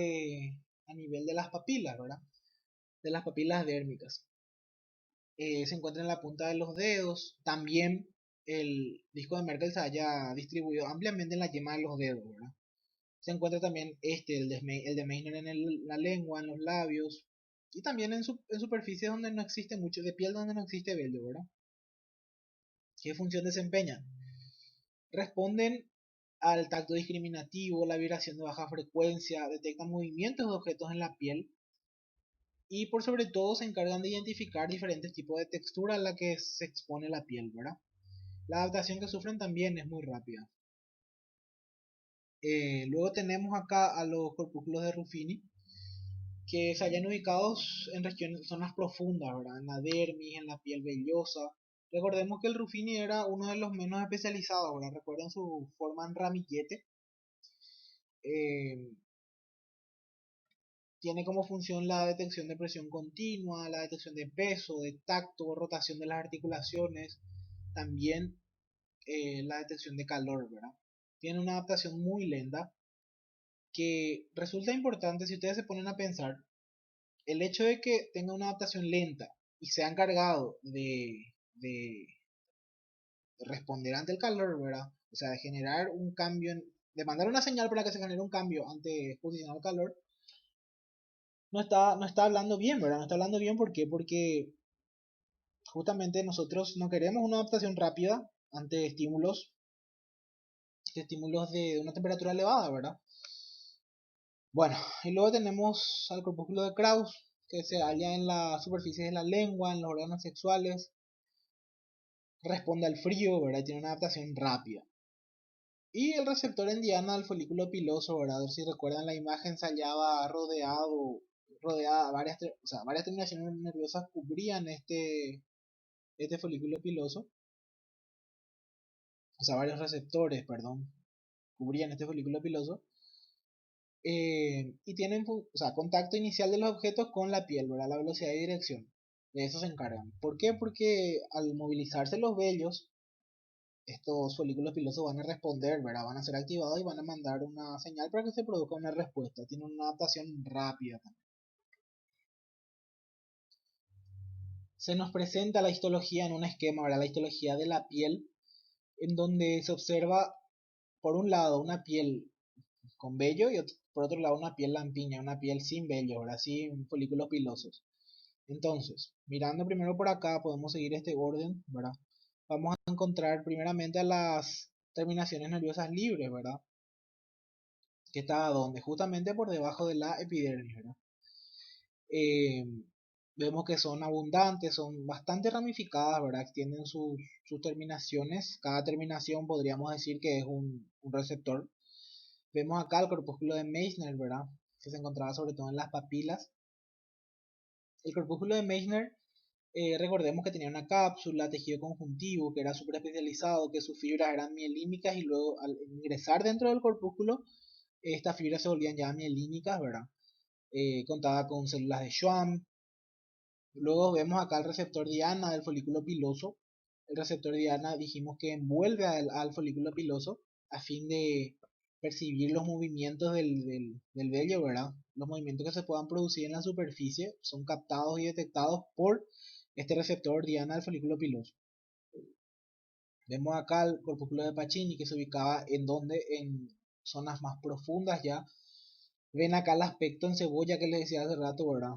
a nivel de las papilas, ¿verdad? De las papilas dérmicas. Se encuentra en la punta de los dedos. También el disco de Merkel se haya distribuido ampliamente en la yema de los dedos, ¿verdad? Se encuentra también el de Meissner en la lengua, en los labios y también en superficies donde no existe mucho, de piel donde no existe vello, ¿verdad? ¿Qué función desempeñan? Responden al tacto discriminativo, la vibración de baja frecuencia, detectan movimientos de objetos en la piel y por sobre todo se encargan de identificar diferentes tipos de textura a la que se expone la piel, ¿verdad? La adaptación que sufren también es muy rápida. Luego tenemos acá a los corpúsculos de Ruffini, que se hallan ubicados en regiones, zonas profundas, ¿verdad? En la dermis, en la piel vellosa. Recordemos que el Ruffini era uno de los menos especializados, ¿verdad? Recuerden su forma en ramillete. Eh, Tiene como función la detección de presión continua, la detección de peso, de tacto, rotación de las articulaciones, también la detección de calor, ¿verdad? Tiene una adaptación muy lenta que resulta importante si ustedes se ponen a pensar. El hecho de que tenga una adaptación lenta y se ha encargado de responder ante el calor, ¿verdad? O sea, de generar un cambio, de mandar una señal para que se genere un cambio ante exposición al calor, no está hablando bien, ¿verdad? No está hablando bien, ¿por qué? Porque justamente nosotros no queremos una adaptación rápida ante estímulos de una temperatura elevada, ¿verdad? Bueno, y luego tenemos al corpúsculo de Krauss, que se halla en la superficie de la lengua, en los órganos sexuales, responde al frío, ¿verdad? Tiene una adaptación rápida. Y el receptor en diana del folículo piloso, ¿verdad? Si recuerdan la imagen, se hallaba rodeada, o sea, varias terminaciones nerviosas cubrían este folículo piloso, o sea, varios receptores, perdón, cubrían este folículo piloso, y tienen, o sea, contacto inicial de los objetos con la piel, ¿verdad? La velocidad y dirección. De eso se encargan. ¿Por qué? Porque al movilizarse los vellos, estos folículos pilosos van a responder, ¿verdad? Van a ser activados y van a mandar una señal para que se produzca una respuesta. Tienen una adaptación rápida también. Se nos presenta la histología en un esquema, ¿verdad? La histología de la piel, en donde se observa, por un lado, una piel con vello y por otro lado una piel lampiña, una piel sin vello, ¿verdad? Sin folículos pilosos. Entonces, mirando primero por acá, podemos seguir este orden, ¿verdad? Vamos a encontrar primeramente a las terminaciones nerviosas libres, ¿verdad? Que está donde, justamente por debajo de la epidermis, ¿verdad? Eh, Vemos que son abundantes, son bastante ramificadas, ¿verdad? Extienden sus terminaciones. Cada terminación podríamos decir que es un receptor. Vemos acá el corpúsculo de Meissner, ¿verdad? Que se encontraba sobre todo en las papilas. El corpúsculo de Meissner, recordemos que tenía una cápsula, tejido conjuntivo, que era súper especializado, que sus fibras eran mielínicas y luego al ingresar dentro del corpúsculo, estas fibras se volvían ya mielínicas, ¿verdad? Contaba con células de Schwann. Luego vemos acá el receptor diana del folículo piloso. El receptor diana dijimos que envuelve al folículo piloso a fin de percibir los movimientos del vello, ¿verdad? Los movimientos que se puedan producir en la superficie son captados y detectados por este receptor diana del folículo piloso. Vemos acá el corpúsculo de Pacini que se ubicaba en zonas más profundas ya. Ven acá el aspecto en cebolla que les decía hace rato, ¿verdad?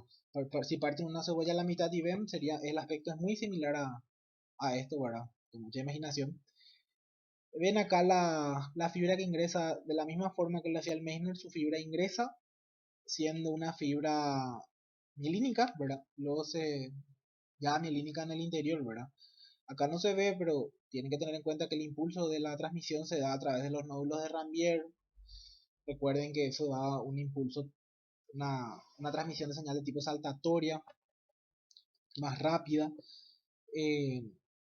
Si parten una cebolla a la mitad y ven, el aspecto es muy similar a esto, ¿verdad? Con mucha imaginación. Ven acá la fibra que ingresa de la misma forma que lo hacía el Meissner, su fibra ingresa siendo una fibra mielínica, ¿verdad? Luego se llama mielínica en el interior, ¿verdad? Acá no se ve, pero tienen que tener en cuenta que el impulso de la transmisión se da a través de los nódulos de Ranvier. Recuerden que eso da un impulso, una transmisión de señal de tipo saltatoria, más rápida. eh,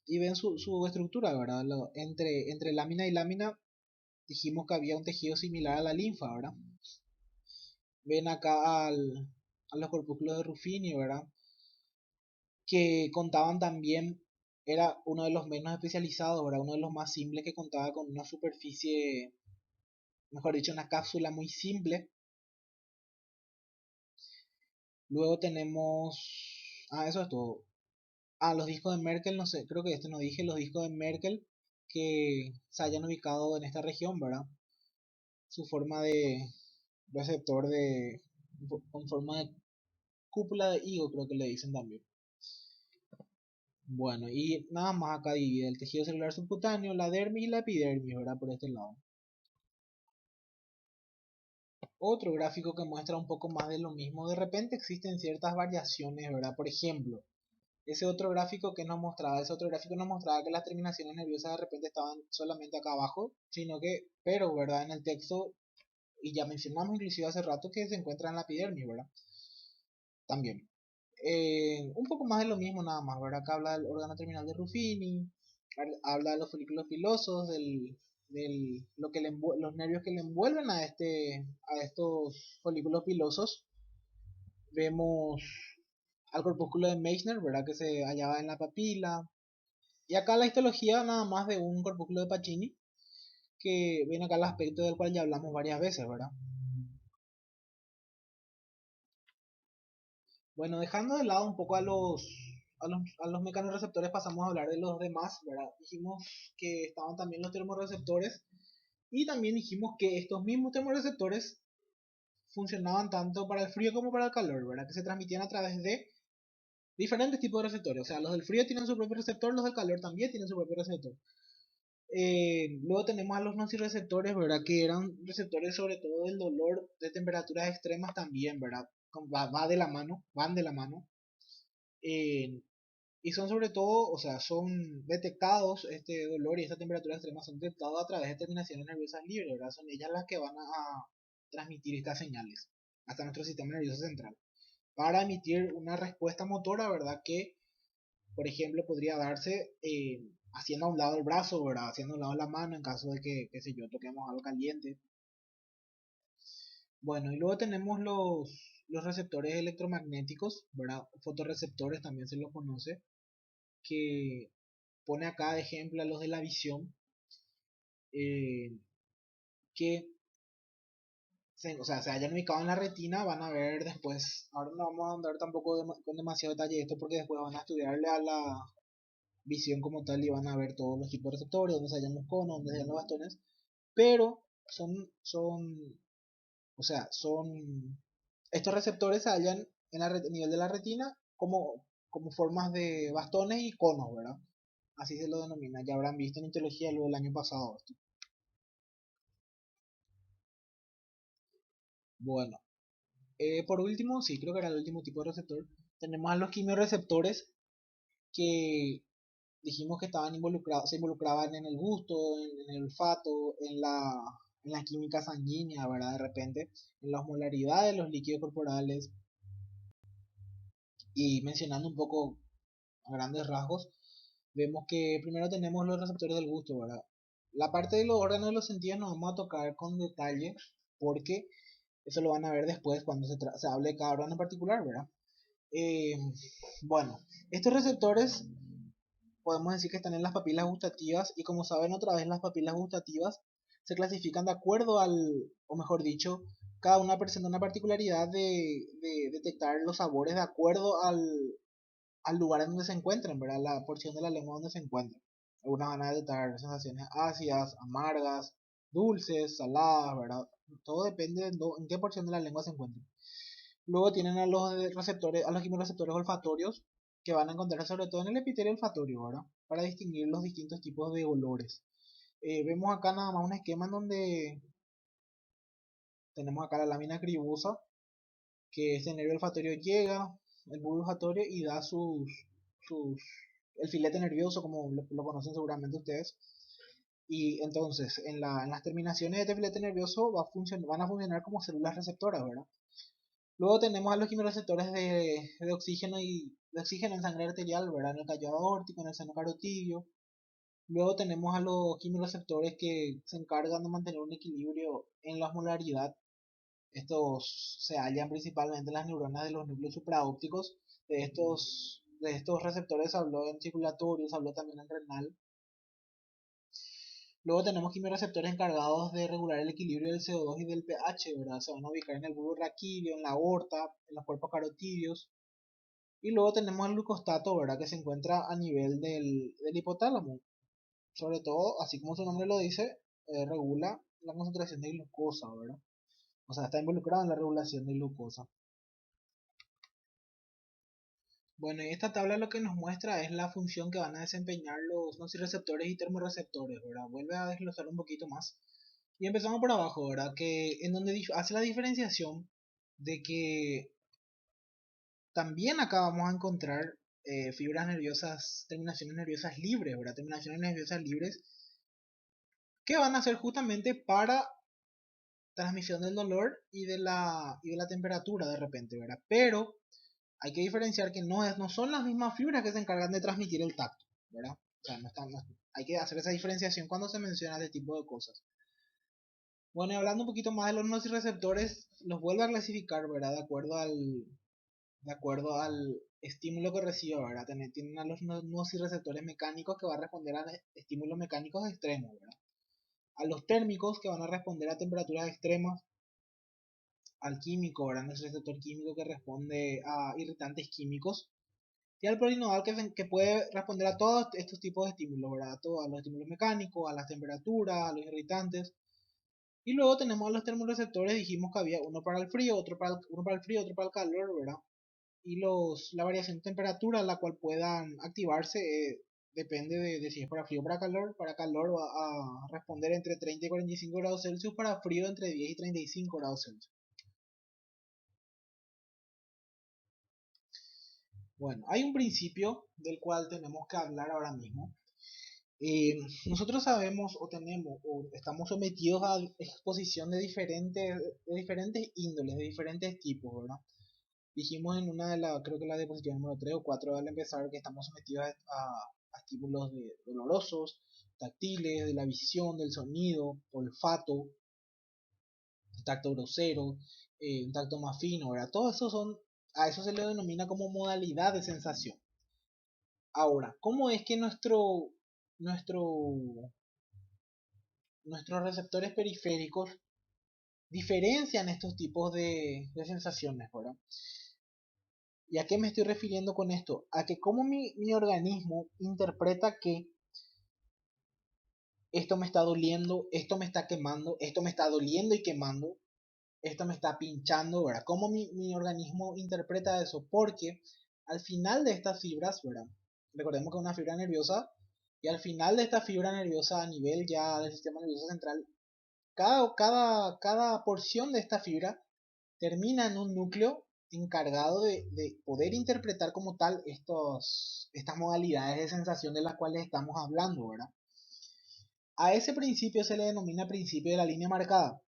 y ven su estructura, ¿verdad? Entre lámina y lámina dijimos que había un tejido similar a la linfa, ¿verdad? Ven acá a los corpúsculos de Ruffini, ¿verdad? Que contaban también, era uno de los menos especializados, ¿verdad? Uno de los más simples, que contaba con una superficie, mejor dicho, una cápsula muy simple. Luego tenemos, eso es todo. Los discos de Merkel, no sé, creo que no dije, los discos de Merkel que se hayan ubicado en esta región, ¿verdad? Su forma de receptor con forma de cúpula de higo, creo que le dicen también. Bueno, y nada más acá divide el tejido celular subcutáneo, la dermis y la epidermis, ¿verdad? Por este lado. Otro gráfico que muestra un poco más de lo mismo. De repente existen ciertas variaciones, ¿verdad? Por ejemplo, ese otro gráfico nos mostraba que las terminaciones nerviosas de repente estaban solamente acá abajo, pero, ¿verdad? En el texto, y ya mencionamos inclusive hace rato que se encuentra en la epidermis, ¿verdad? También. Un poco más de lo mismo nada más, ¿verdad? Acá habla del órgano terminal de Ruffini, habla de los folículos pilosos, los nervios que le envuelven a estos folículos pilosos. Vemos al corpúsculo de Meissner, ¿verdad? Que se hallaba en la papila. Y acá la histología nada más de un corpúsculo de Pacini, que viene acá el aspecto del cual ya hablamos varias veces, ¿verdad? Bueno, dejando de lado un poco a los mecanorreceptores, pasamos a hablar de los demás, ¿verdad? Dijimos que estaban también los termorreceptores y también dijimos que estos mismos termorreceptores funcionaban tanto para el frío como para el calor, ¿verdad? Que se transmitían a través de diferentes tipos de receptores. O sea, los del frío tienen su propio receptor, los del calor también tienen su propio receptor. Luego tenemos a los nociceptores, ¿verdad? Que eran receptores sobre todo del dolor de temperaturas extremas también, ¿verdad? Va de la mano, van de la mano. Eh, y son sobre todo, o sea, son detectados, este dolor y esta temperatura extrema son detectados a través de terminaciones nerviosas libres, ¿verdad? Son ellas las que van a transmitir estas señales hasta nuestro sistema nervioso central para emitir una respuesta motora, ¿verdad? Que, por ejemplo, podría darse haciendo a un lado el brazo, ¿verdad? Haciendo a un lado la mano en caso de que, qué sé yo, toquemos algo caliente. Bueno, y luego tenemos los receptores electromagnéticos, ¿verdad? Fotorreceptores también se los conoce, que pone acá de ejemplo a los de la visión, eh, que o sea, se hayan ubicado en la retina, van a ver después, ahora no vamos a andar tampoco con demasiado detalle esto porque después van a estudiarle a la visión como tal y van a ver todos los tipos de receptores, dónde se hallan los conos, dónde se hallan los bastones, pero o sea, estos receptores se hallan en el nivel de la retina como formas de bastones y conos, ¿verdad? Así se lo denomina, ya habrán visto en histología luego el año pasado esto. Bueno, por último, sí, creo que era el último tipo de receptor, tenemos a los quimioreceptores que dijimos que estaban involucrados, se involucraban en el gusto, en el olfato, en la química sanguínea, ¿verdad? De repente, en la osmolaridad de los líquidos corporales. Y mencionando un poco a grandes rasgos, vemos que primero tenemos los receptores del gusto, ¿verdad? La parte de los órganos de los sentidos nos vamos a tocar con detalle porque eso lo van a ver después cuando se hable de cada órgano en particular, ¿verdad? Eh, bueno, estos receptores podemos decir que están en las papilas gustativas y como saben otra vez las papilas gustativas se clasifican de acuerdo o mejor dicho, cada una presenta una particularidad de detectar los sabores de acuerdo al lugar en donde se encuentren, ¿verdad? La porción de la lengua donde se encuentren. Algunas van a detectar sensaciones ácidas, amargas, dulces, saladas, ¿verdad? Todo depende de en qué porción de la lengua se encuentren. Luego tienen a los receptores, a los quimioreceptores olfatorios, que van a encontrar sobre todo en el epitelio olfatorio, ¿verdad? Para distinguir los distintos tipos de olores. Vemos acá nada más un esquema en donde tenemos acá la lámina cribosa, que este nervio olfatorio llega, el bulbo olfatorio y da sus, el filete nervioso, como lo conocen seguramente ustedes. Y entonces, en las terminaciones de este filete nervioso van a funcionar como células receptoras, ¿verdad? Luego tenemos a los quimioreceptores de oxígeno y de oxígeno en sangre arterial, ¿verdad? En el callo aórtico, en el seno carotidio. Luego tenemos a los quimioreceptores que se encargan de mantener un equilibrio en la osmolaridad. Estos se hallan principalmente en las neuronas de los núcleos supraópticos. De estos receptores se habló en circulatorio, se habló también en renal. Luego tenemos quimioreceptores encargados de regular el equilibrio del CO2 y del pH, ¿verdad? Se van a ubicar en el bulbo raquídeo, en la aorta, en los cuerpos carotidios. Y luego tenemos el glucostato, ¿verdad? Que se encuentra a nivel del hipotálamo. Sobre todo, así como su nombre lo dice, regula la concentración de glucosa, ¿verdad? O sea, está involucrado en la regulación de glucosa. Bueno, y esta tabla lo que nos muestra es la función que van a desempeñar los nociceptores y termorreceptores, ¿verdad? Vuelve a desglosar un poquito más. Y empezamos por abajo, ¿verdad? Que en donde hace la diferenciación de que también acá vamos a encontrar fibras nerviosas, terminaciones nerviosas libres, ¿verdad? Terminaciones nerviosas libres que van a ser justamente para transmisión del dolor y de la temperatura de repente, ¿verdad? Pero hay que diferenciar que no son las mismas fibras que se encargan de transmitir el tacto, ¿verdad? O sea, hay que hacer esa diferenciación cuando se menciona este tipo de cosas. Bueno, y hablando un poquito más de los nociceptores, los vuelvo a clasificar, ¿verdad? De acuerdo al estímulo que reciba, ¿verdad? Tienen a los nociceptores mecánicos que van a responder a estímulos mecánicos extremos, ¿verdad? A los térmicos que van a responder a temperaturas extremas, al químico, ¿verdad? Nuestro receptor químico que responde a irritantes químicos, y al polinodal que puede responder a todos estos tipos de estímulos, ¿verdad? A los estímulos mecánicos, a las temperaturas, a los irritantes. Y luego tenemos a los termorreceptores, dijimos que había uno para el frío, uno para el frío, otro para el calor, ¿verdad? Y la variación de temperatura, la cual puedan activarse, depende de si es para frío o para calor. Para calor va a responder entre 30 y 45 grados Celsius, para frío entre 10 y 35 grados Celsius. Bueno, hay un principio del cual tenemos que hablar ahora mismo. Nosotros sabemos o tenemos o estamos sometidos a exposición de diferentes índoles, de diferentes tipos, ¿verdad? Dijimos en creo que la diapositiva número 3 o 4 al empezar, que estamos sometidos a estímulos dolorosos, táctiles, de la visión, del sonido, olfato, tacto grosero, un tacto más fino, ¿verdad? Todo eso a eso se le denomina como modalidad de sensación. Ahora, ¿cómo es que nuestro, nuestros receptores periféricos diferencian estos tipos de sensaciones, ¿verdad? ¿Y a qué me estoy refiriendo con esto? A que cómo mi organismo interpreta que esto me está doliendo, esto me está quemando, esto me está doliendo y quemando, esto me está pinchando, ¿verdad? ¿Cómo mi organismo interpreta eso? Porque al final de estas fibras, ¿verdad? Recordemos que es una fibra nerviosa, y al final de esta fibra nerviosa a nivel ya del sistema nervioso central, cada porción de esta fibra termina en un núcleo encargado de poder interpretar como tal estas modalidades de sensación de las cuales estamos hablando, ¿verdad? A ese principio se le denomina principio de la línea marcada.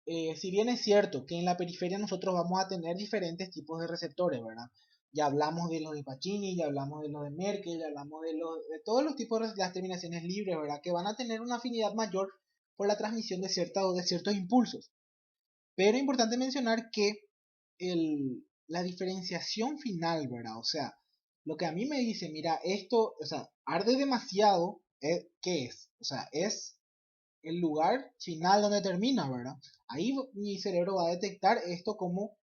Si bien es cierto que en la periferia nosotros vamos a tener diferentes tipos de receptores, ¿verdad? Ya hablamos de los de Pacini, ya hablamos de los de Merkel, ya hablamos de todos los tipos de las terminaciones libres, ¿verdad? Que van a tener una afinidad mayor por la transmisión de ciertos impulsos. Pero es importante mencionar que la diferenciación final, ¿verdad? O sea, lo que a mí me dice, mira, esto, o sea, arde demasiado, ¿qué es? O sea, es el lugar final donde termina, ¿verdad? Ahí mi cerebro va a detectar esto como,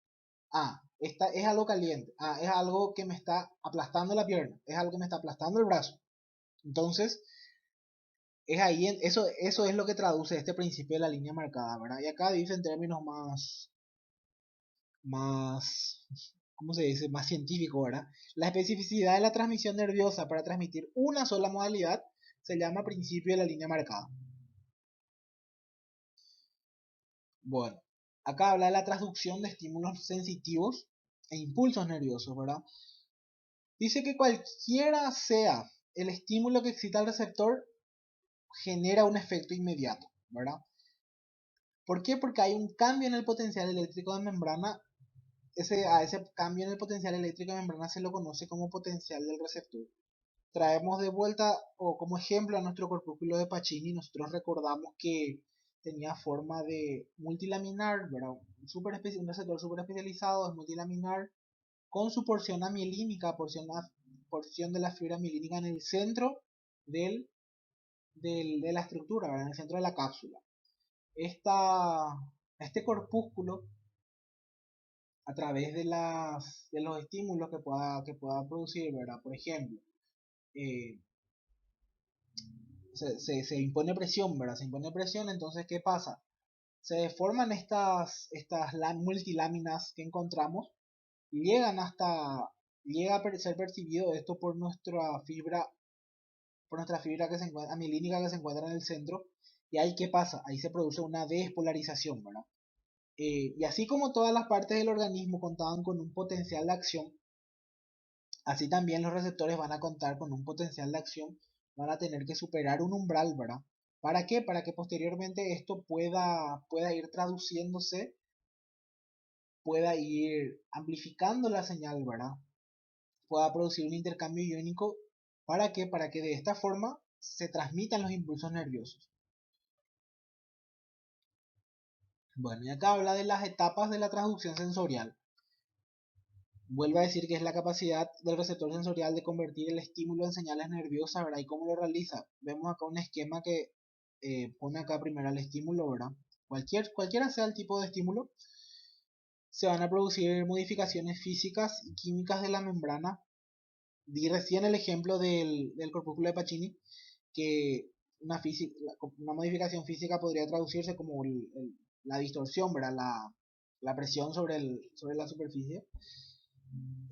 es algo caliente, es algo que me está aplastando la pierna, es algo que me está aplastando el brazo. Entonces, es ahí, eso es lo que traduce este principio de la línea marcada, ¿verdad? Y acá dice en términos más, ¿cómo se dice? Más científico, ¿verdad? La especificidad de la transmisión nerviosa para transmitir una sola modalidad se llama principio de la línea marcada. Bueno, acá habla de la traducción de estímulos sensitivos e impulsos nerviosos, ¿verdad? Dice que cualquiera sea el estímulo que excita al receptor, genera un efecto inmediato, ¿verdad? ¿Por qué? Porque hay un cambio en el potencial eléctrico de membrana. A ese cambio en el potencial eléctrico de membrana se lo conoce como potencial del receptor. Traemos de vuelta, o como ejemplo, a nuestro corpúsculo de Pacini. Nosotros recordamos que tenía forma de multilaminar, ¿verdad? Un receptor súper especializado, es multilaminar, con su porción amielínica, porción de la fibra mielínica en el centro de la estructura, ¿verdad? En el centro de la cápsula. Este corpúsculo, a través de los estímulos que pueda producir, ¿verdad? Por ejemplo, eh, se impone presión, ¿verdad? Se impone presión, entonces, ¿qué pasa? Se deforman estas multiláminas que encontramos, y llega a ser percibido esto por nuestra fibra, amielínica, que se encuentra en el centro, Y ahí, ¿qué pasa? Ahí se produce una despolarización, ¿verdad? Y así como todas las partes del organismo contaban con un potencial de acción, así también los receptores van a contar con un potencial de acción, van a tener que superar un umbral, ¿verdad? ¿Para qué? Para que posteriormente esto pueda ir traduciéndose, pueda ir amplificando la señal, ¿verdad? Pueda producir un intercambio iónico. ¿Para qué? Para que de esta forma se transmitan los impulsos nerviosos. Bueno, y acá habla de las etapas de la transducción sensorial. Vuelve a decir que es la capacidad del receptor sensorial de convertir el estímulo en señales nerviosas, ¿verdad? ¿Y cómo lo realiza? Vemos acá un esquema que pone acá primero el estímulo, ¿verdad? Cualquiera sea el tipo de estímulo, se van a producir modificaciones físicas y químicas de la membrana. Di recién el ejemplo del corpúsculo de Pacini, que una modificación física podría traducirse como la distorsión, ¿verdad? La presión sobre la superficie.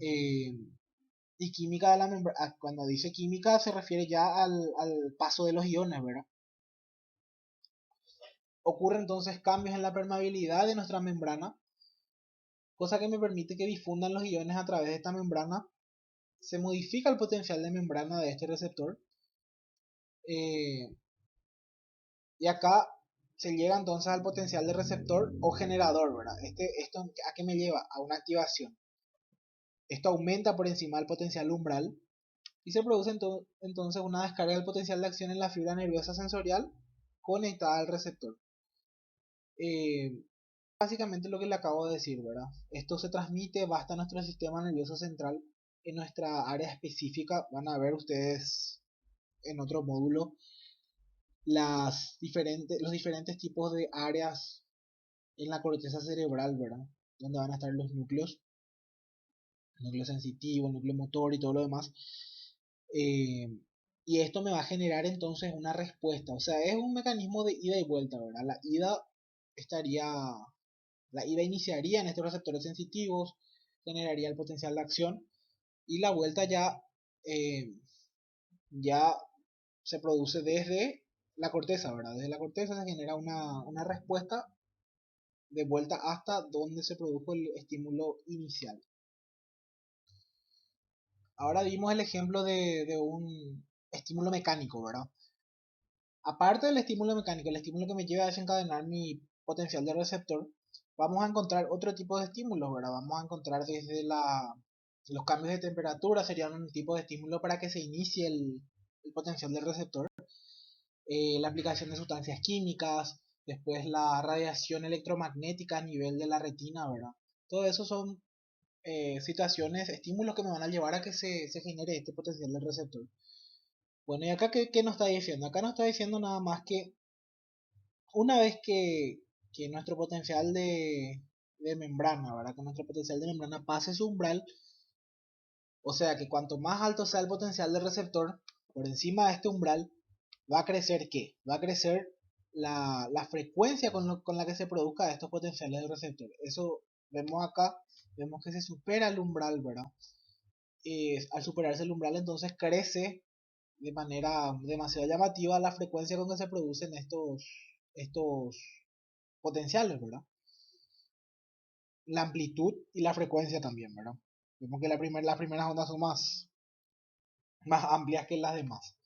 Eh, y química de la membrana, cuando dice química se refiere ya al paso de los iones, ¿verdad? Ocurren entonces cambios en la permeabilidad de nuestra membrana, cosa que me permite que difundan los iones a través de esta membrana. Se modifica el potencial de membrana de este receptor. Eh, y acá se llega entonces al potencial de receptor o generador, ¿verdad? ¿Esto a qué me lleva? A una activación. Esto aumenta por encima del potencial umbral y se produce entonces una descarga del potencial de acción en la fibra nerviosa sensorial conectada al receptor. Básicamente lo que le acabo de decir, ¿verdad? Esto se transmite, va hasta nuestro sistema nervioso central en nuestra área específica. Van a ver ustedes en otro módulo los diferentes tipos de áreas en la corteza cerebral, ¿verdad? Donde van a estar los núcleos, núcleo sensitivo, núcleo motor y todo lo demás. Eh, y esto me va a generar entonces una respuesta. O sea, es un mecanismo de ida y vuelta, ¿verdad? Estaría, la ida iniciaría en estos receptores sensitivos, generaría el potencial de acción y la vuelta eh, ya se produce desde la corteza, ¿verdad? Desde la corteza se genera una respuesta de vuelta hasta donde se produjo el estímulo inicial. Ahora vimos el ejemplo de un estímulo mecánico, ¿verdad? Aparte del estímulo mecánico, el estímulo que me lleva a desencadenar mi potencial de receptor, vamos a encontrar otro tipo de estímulos, ¿verdad? Vamos a encontrar desde los cambios de temperatura, serían un tipo de estímulo para que se inicie el potencial del receptor. La aplicación de sustancias químicas, después la radiación electromagnética a nivel de la retina, ¿verdad? Todo eso son situaciones, estímulos que me van a llevar a que se genere este potencial del receptor. Bueno, y acá, ¿qué nos está diciendo? Acá nos está diciendo nada más que una vez que nuestro potencial de membrana, ¿verdad? Que nuestro potencial de membrana pase su umbral, o sea que cuanto más alto sea el potencial del receptor, por encima de este umbral, va a crecer ¿qué? Va a crecer la frecuencia con la que se produzca estos potenciales del receptor. Eso vemos acá, vemos que se supera el umbral, ¿verdad? Al superarse el umbral entonces crece de manera demasiado llamativa la frecuencia con que se producen estos potenciales, ¿verdad? La amplitud y la frecuencia también, ¿verdad? Vemos que las primeras ondas son más amplias que las demás.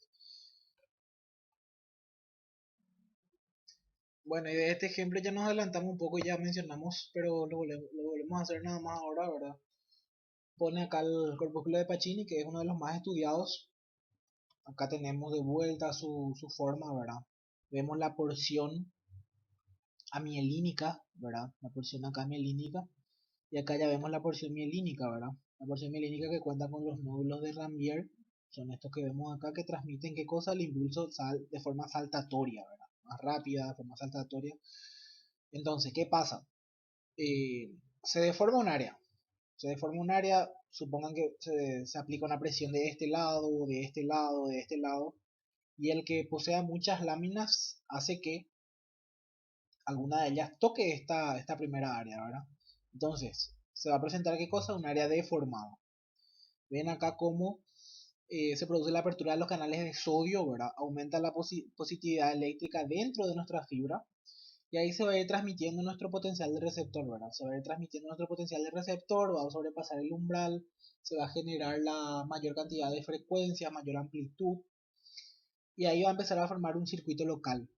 Bueno, y de este ejemplo ya nos adelantamos un poco, ya mencionamos, pero lo volvemos a hacer nada más ahora, ¿verdad? Pone acá el corpúsculo de Pacini, que es uno de los más estudiados. Acá tenemos de vuelta su forma, ¿verdad? Vemos la porción amielínica, ¿verdad? La porción acá amielínica. Y acá ya vemos la porción mielínica, ¿verdad? La porción mielínica que cuenta con los nódulos de Ranvier. Son estos que vemos acá que transmiten qué cosa, el impulso de forma saltatoria, ¿verdad? Más rápida, de forma saltatoria. Entonces, ¿qué pasa? Se deforma un área. Se deforma un área, supongan que se aplica una presión de este lado, de este lado, de este lado. Y el que posea muchas láminas hace que alguna de ellas toque esta primera área, ¿verdad? Entonces, se va a presentar qué cosa, un área deformada. Ven acá como se produce la apertura de los canales de sodio, ¿verdad? Aumenta la positividad eléctrica dentro de nuestra fibra y ahí se va a ir transmitiendo nuestro potencial de receptor, ¿verdad? Se va a ir transmitiendo nuestro potencial de receptor, va a sobrepasar el umbral, se va a generar la mayor cantidad de frecuencia, mayor amplitud y ahí va a empezar a formar un circuito local.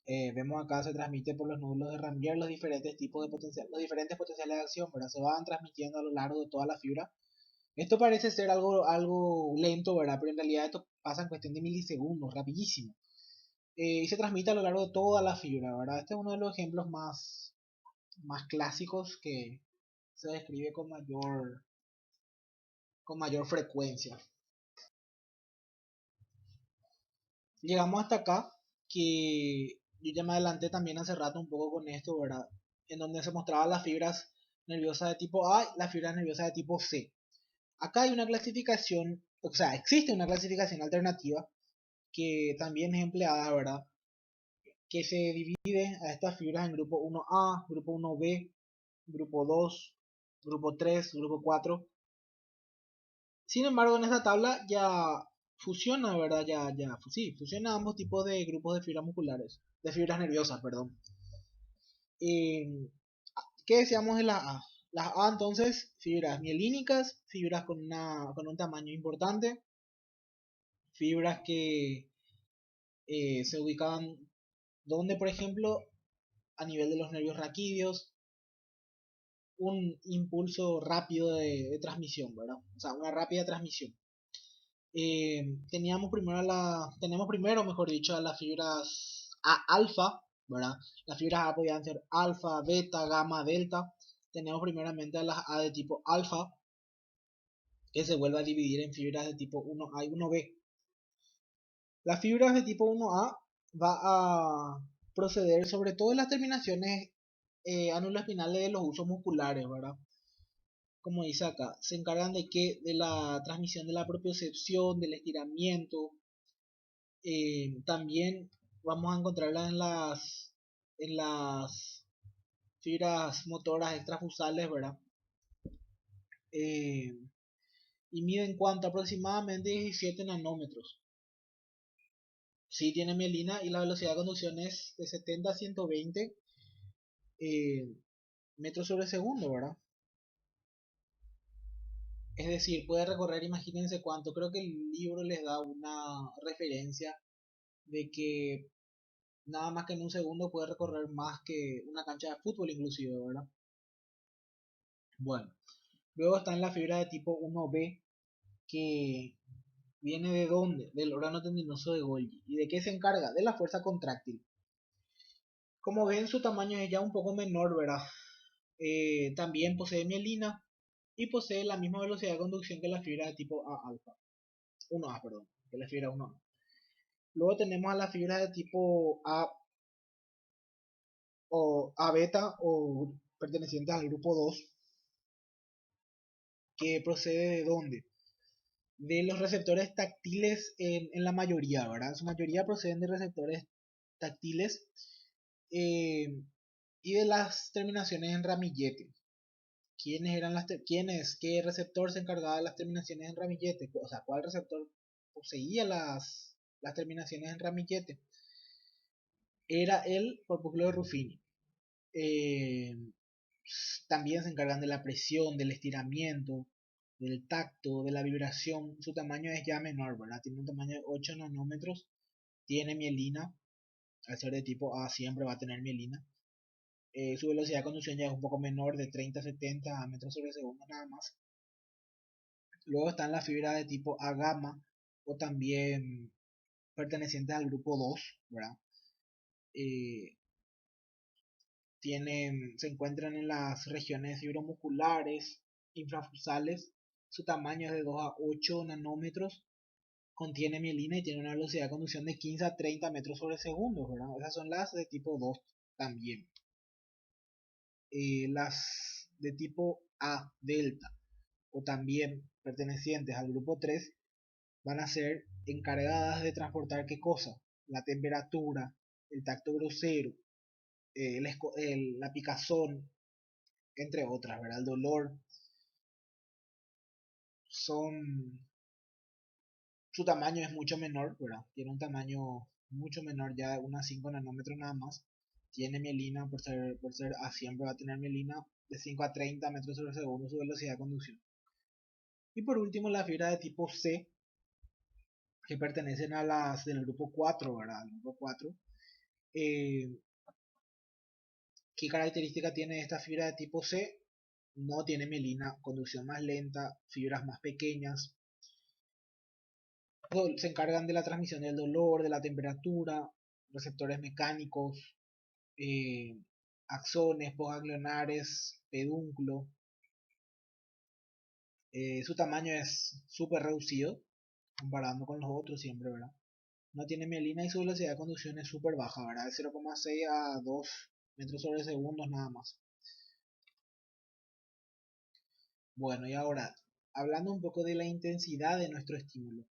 Vemos acá se transmite por los nódulos de Ranvier los diferentes tipos de potencial, los diferentes potenciales de acción, ¿verdad? Se van transmitiendo a lo largo de toda la fibra. Esto parece ser algo lento, ¿verdad? Pero en realidad esto pasa en cuestión de milisegundos, rapidísimo. Y se transmite a lo largo de toda la fibra, ¿verdad? Este es uno de los ejemplos más clásicos que se describe con mayor frecuencia. Llegamos hasta acá, que yo ya me adelanté también hace rato un poco con esto, ¿verdad? En donde se mostraban las fibras nerviosas de tipo A y las fibras nerviosas de tipo C. Acá hay una clasificación, o sea, existe una clasificación alternativa que también es empleada, ¿verdad? Que se divide a estas fibras en grupo 1A, grupo 1B, grupo 2, grupo 3, grupo 4. Sin embargo, en esta tabla ya fusiona, ¿verdad? Sí, fusiona ambos tipos de grupos de fibras musculares, de fibras nerviosas, perdón. ¿Qué decíamos de las A? Las A entonces, fibras mielínicas, fibras con un tamaño importante, fibras que se ubicaban donde, por ejemplo, a nivel de los nervios raquídeos, un impulso rápido de transmisión, ¿verdad? O sea, una rápida transmisión. Tenemos primero, mejor dicho, a las fibras alfa, ¿verdad? Las fibras A podían ser alfa, beta, gamma, delta. Tenemos primeramente a las A de tipo alfa, que se vuelve a dividir en fibras de tipo 1A y 1B. Las fibras de tipo 1A va a proceder sobre todo en las terminaciones anuloespinales de los usos musculares, ¿verdad? Como dice acá, se encargan de la transmisión de la propiocepción, del estiramiento. También vamos a encontrarla en las fibras motoras extrafusales, ¿verdad? Eh, y miden cuánto, aproximadamente 17 nanómetros. Sí tiene mielina y la velocidad de conducción es de 70 a 120 metros sobre segundo, ¿verdad? Es decir, puede recorrer, imagínense cuánto. Creo que el libro les da una referencia de que nada más que en un segundo puede recorrer más que una cancha de fútbol inclusive, ¿verdad? Bueno, luego están las fibras de tipo 1B, que viene de dónde? Del órgano tendinoso de Golgi. ¿Y de qué se encarga? De la fuerza contráctil. Como ven, su tamaño es ya un poco menor, ¿verdad? También posee mielina y posee la misma velocidad de conducción que la fibra de tipo A alfa. 1A, perdón, que la fibra 1A. Luego tenemos a las fibras de tipo A o A beta o pertenecientes al grupo 2, que procede de dónde? De los receptores táctiles en la mayoría, ¿verdad? En su mayoría proceden de receptores táctiles eh, y de las terminaciones en ramillete. ¿Qué receptor se encargaba de las terminaciones en ramillete? O sea, ¿cuál receptor poseía las terminaciones en ramillete? Era el corpúsculo de Ruffini. Eh, También se encargan de la presión, del estiramiento, del tacto, de la vibración. Su tamaño es ya menor, ¿verdad? Tiene un tamaño de 8 nanómetros. Tiene mielina. Al ser de tipo A siempre va a tener mielina. Su velocidad de conducción ya es un poco menor, de 30 a 70 metros sobre segundo nada más. Luego están las fibras de tipo A gamma o también pertenecientes al grupo 2, ¿verdad? Eh, se encuentran en las regiones fibromusculares, infrafusales. Su tamaño es de 2 a 8 nanómetros. Contiene mielina y tiene una velocidad de conducción de 15 a 30 metros sobre segundo, ¿verdad? Esas son las de tipo 2 también. Las de tipo A delta o también pertenecientes al grupo 3 van a ser encargadas de transportar qué cosa, la temperatura, el tacto grosero, la picazón, entre otras, ¿verdad? El dolor. Son Su tamaño es mucho menor, ¿verdad? Tiene un tamaño mucho menor, ya de unas 5 nanómetros nada más. Tiene mielina, por ser A siempre va a tener mielina de 5 a 30 metros sobre segundo su velocidad de conducción. Y por último, la fibra de tipo C, que pertenecen a las del grupo 4, ¿verdad? El grupo 4. Eh, ¿Qué característica tiene esta fibra de tipo C? No tiene mielina, conducción más lenta, fibras más pequeñas, se encargan de la transmisión del dolor, de la temperatura, receptores mecánicos, eh, axones, postganglionares, pedúnculo. Su tamaño es súper reducido, comparando con los otros siempre, ¿verdad? No tiene mielina y su velocidad de conducción es súper baja, ¿verdad? De 0,6 a 2 metros sobre segundos nada más. Bueno, y ahora, hablando un poco de la intensidad de nuestro estímulo.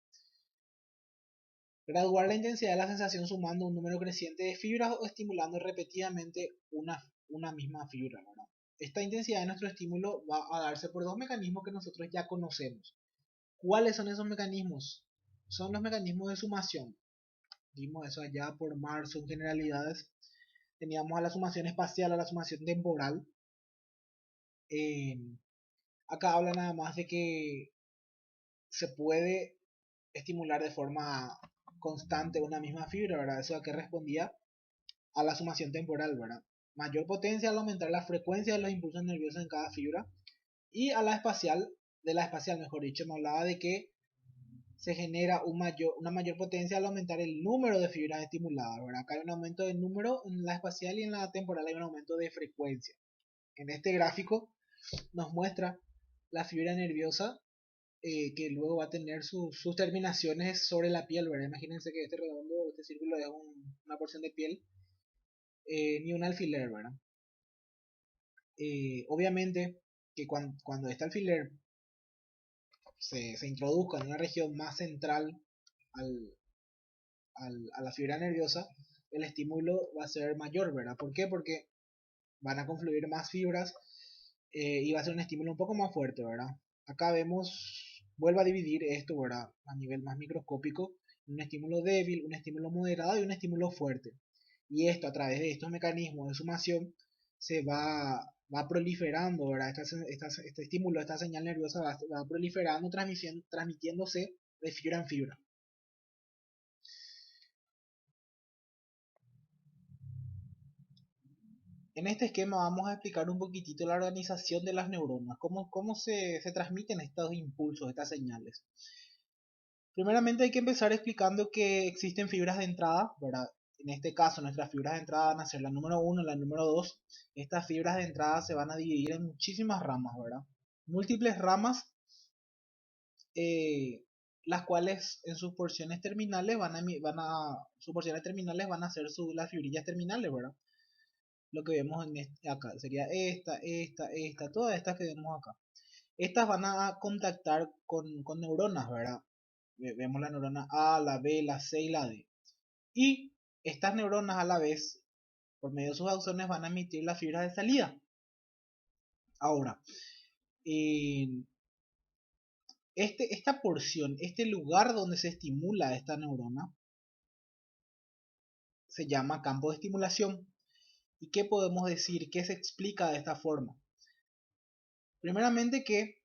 Graduar la intensidad de la sensación sumando un número creciente de fibras o estimulando repetidamente una misma fibra, ¿verdad? Esta intensidad de nuestro estímulo va a darse por dos mecanismos que nosotros ya conocemos. ¿Cuáles son esos mecanismos? Son los mecanismos de sumación. Vimos eso allá por marzo en generalidades. Teníamos a la sumación espacial, a la sumación temporal. Eh, Acá habla nada más de que se puede estimular de forma constante una misma fibra, ¿verdad? Eso a qué respondía a la sumación temporal, ¿verdad? Mayor potencia al aumentar la frecuencia de los impulsos nerviosos en cada fibra. Y a la espacial, de la espacial mejor dicho, me hablaba de que se genera una mayor potencia al aumentar el número de fibras estimuladas, ¿verdad? Acá hay un aumento de número en la espacial y en la temporal hay un aumento de frecuencia. En este gráfico nos muestra la fibra nerviosa que luego va a tener sus terminaciones sobre la piel, ¿verdad? Imagínense que este redondo, este círculo es una porción de piel, ni un alfiler, ¿verdad? Obviamente que cuando este alfiler se introduzca en una región más central al, a la fibra nerviosa, el estímulo va a ser mayor, ¿verdad? ¿Por qué? Porque van a confluir más fibras y va a ser un estímulo un poco más fuerte, ¿verdad? Acá vemos, vuelvo a dividir esto, ¿verdad? A nivel más microscópico, un estímulo débil, un estímulo moderado y un estímulo fuerte. Y esto, a través de estos mecanismos de sumación, se va proliferando, ¿verdad? Este estímulo, esta señal nerviosa va proliferando, transmitiéndose de fibra en fibra. En este esquema vamos a explicar un poquitito la organización de las neuronas, cómo se transmiten estos impulsos, estas señales. Primeramente hay que empezar explicando que existen fibras de entrada, ¿verdad? En este caso nuestras fibras de entrada van a ser la número 1, la número 2. Estas fibras de entrada se van a dividir en muchísimas ramas, ¿verdad? Múltiples ramas, eh, las cuales en sus porciones terminales sus porciones terminales van a ser las fibrillas terminales, ¿verdad? Lo que vemos acá sería todas estas que vemos acá. Estas van a contactar con neuronas, ¿verdad? Vemos la neurona A, la B, la C y la D. Y estas neuronas a la vez, por medio de sus axones, van a emitir las fibras de salida. Ahora, esta porción, este lugar donde se estimula esta neurona, se llama campo de estimulación. ¿Y qué podemos decir? ¿Qué se explica de esta forma? Primeramente que,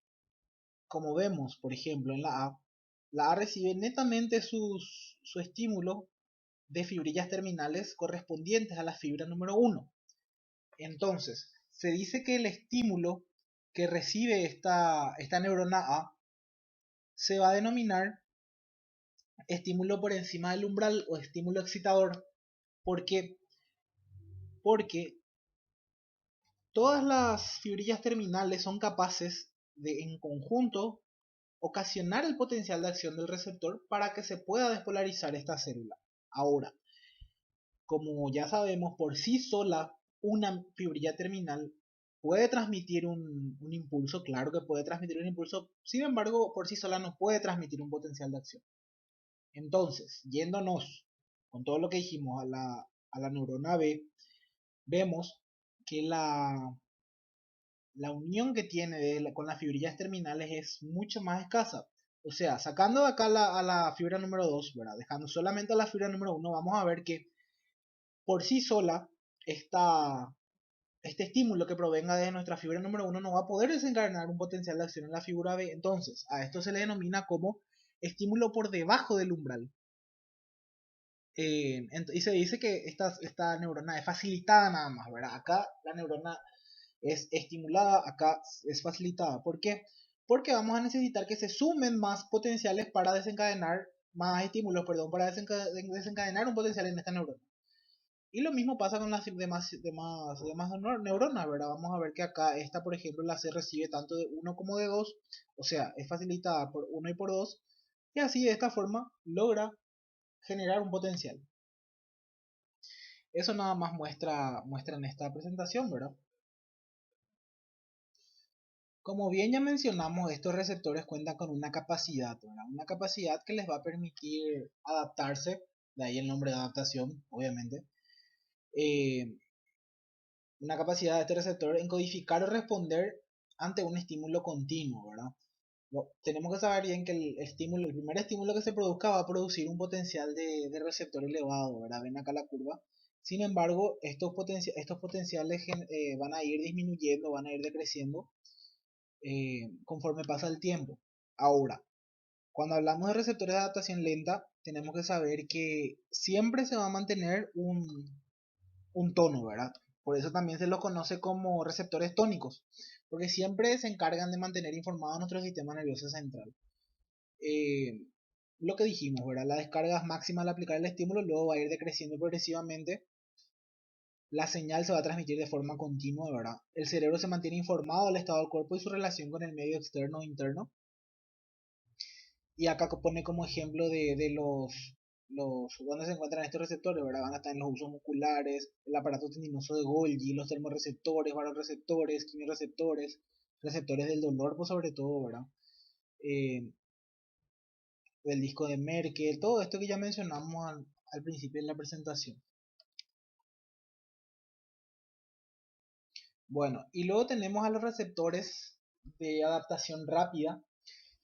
como vemos, por ejemplo, en la A recibe netamente su estímulo de fibrillas terminales correspondientes a la fibra número 1. Entonces, se dice que el estímulo que recibe esta neurona A se va a denominar estímulo por encima del umbral o estímulo excitador. ¿Por qué? Porque todas las fibrillas terminales son capaces de, en conjunto, ocasionar el potencial de acción del receptor para que se pueda despolarizar esta célula. Ahora, como ya sabemos, por sí sola una fibrilla terminal puede transmitir un impulso, claro que puede transmitir un impulso, sin embargo, por sí sola no puede transmitir un potencial de acción. Entonces, yéndonos con todo lo que dijimos a la neurona B, vemos que la unión que tiene con las fibrillas terminales es mucho más escasa. O sea, sacando de acá a la fibra número 2, ¿verdad? Dejando solamente a la fibra número 1, vamos a ver que por sí sola este estímulo que provenga de nuestra fibra número 1 no va a poder desencadenar un potencial de acción en la figura B. Entonces, a esto se le denomina como estímulo por debajo del umbral. Y se dice que esta neurona es facilitada nada más, ¿verdad? Acá la neurona es estimulada, acá es facilitada. ¿Por qué? Porque vamos a necesitar que se sumen más potenciales para desencadenar, más estímulos, perdón, para desencadenar un potencial en esta neurona. Y lo mismo pasa con las demás neuronas, ¿verdad? Vamos a ver que acá esta, por ejemplo, la C recibe tanto de 1 como de 2, o sea, es facilitada por 1 y por 2, y así de esta forma logra generar un potencial. Eso nada más muestra en esta presentación, ¿verdad? Como bien ya mencionamos, estos receptores cuentan con una capacidad, ¿verdad? Una capacidad que les va a permitir adaptarse, de ahí el nombre de adaptación, obviamente. Eh, una capacidad de este receptor en codificar o responder ante un estímulo continuo, ¿verdad? Tenemos que saber bien que el primer estímulo que se produzca va a producir un potencial de receptor elevado, ¿verdad? Ven acá la curva. Sin embargo, estos potenciales van a ir disminuyendo, van a ir decreciendo conforme pasa el tiempo. Ahora, cuando hablamos de receptores de adaptación lenta, tenemos que saber que siempre se va a mantener un tono, ¿verdad? Por eso también se los conoce como receptores tónicos, porque siempre se encargan de mantener informado a nuestro sistema nervioso central. Eh, lo que dijimos, ¿verdad? La descarga es máxima al aplicar el estímulo, luego va a ir decreciendo progresivamente. La señal se va a transmitir de forma continua, ¿verdad? El cerebro se mantiene informado del estado del cuerpo y su relación con el medio externo o interno. Y acá pone como ejemplo de donde se encuentran estos receptores, ¿verdad? Van a estar en los usos musculares, el aparato tendinoso de Golgi, los termorreceptores, varoreceptores, quimioreceptores, receptores del dolor, pues sobre todo, ¿verdad? Eh, el disco de Merkel, todo esto que ya mencionamos al principio de la presentación. Bueno, y luego tenemos a los receptores de adaptación rápida,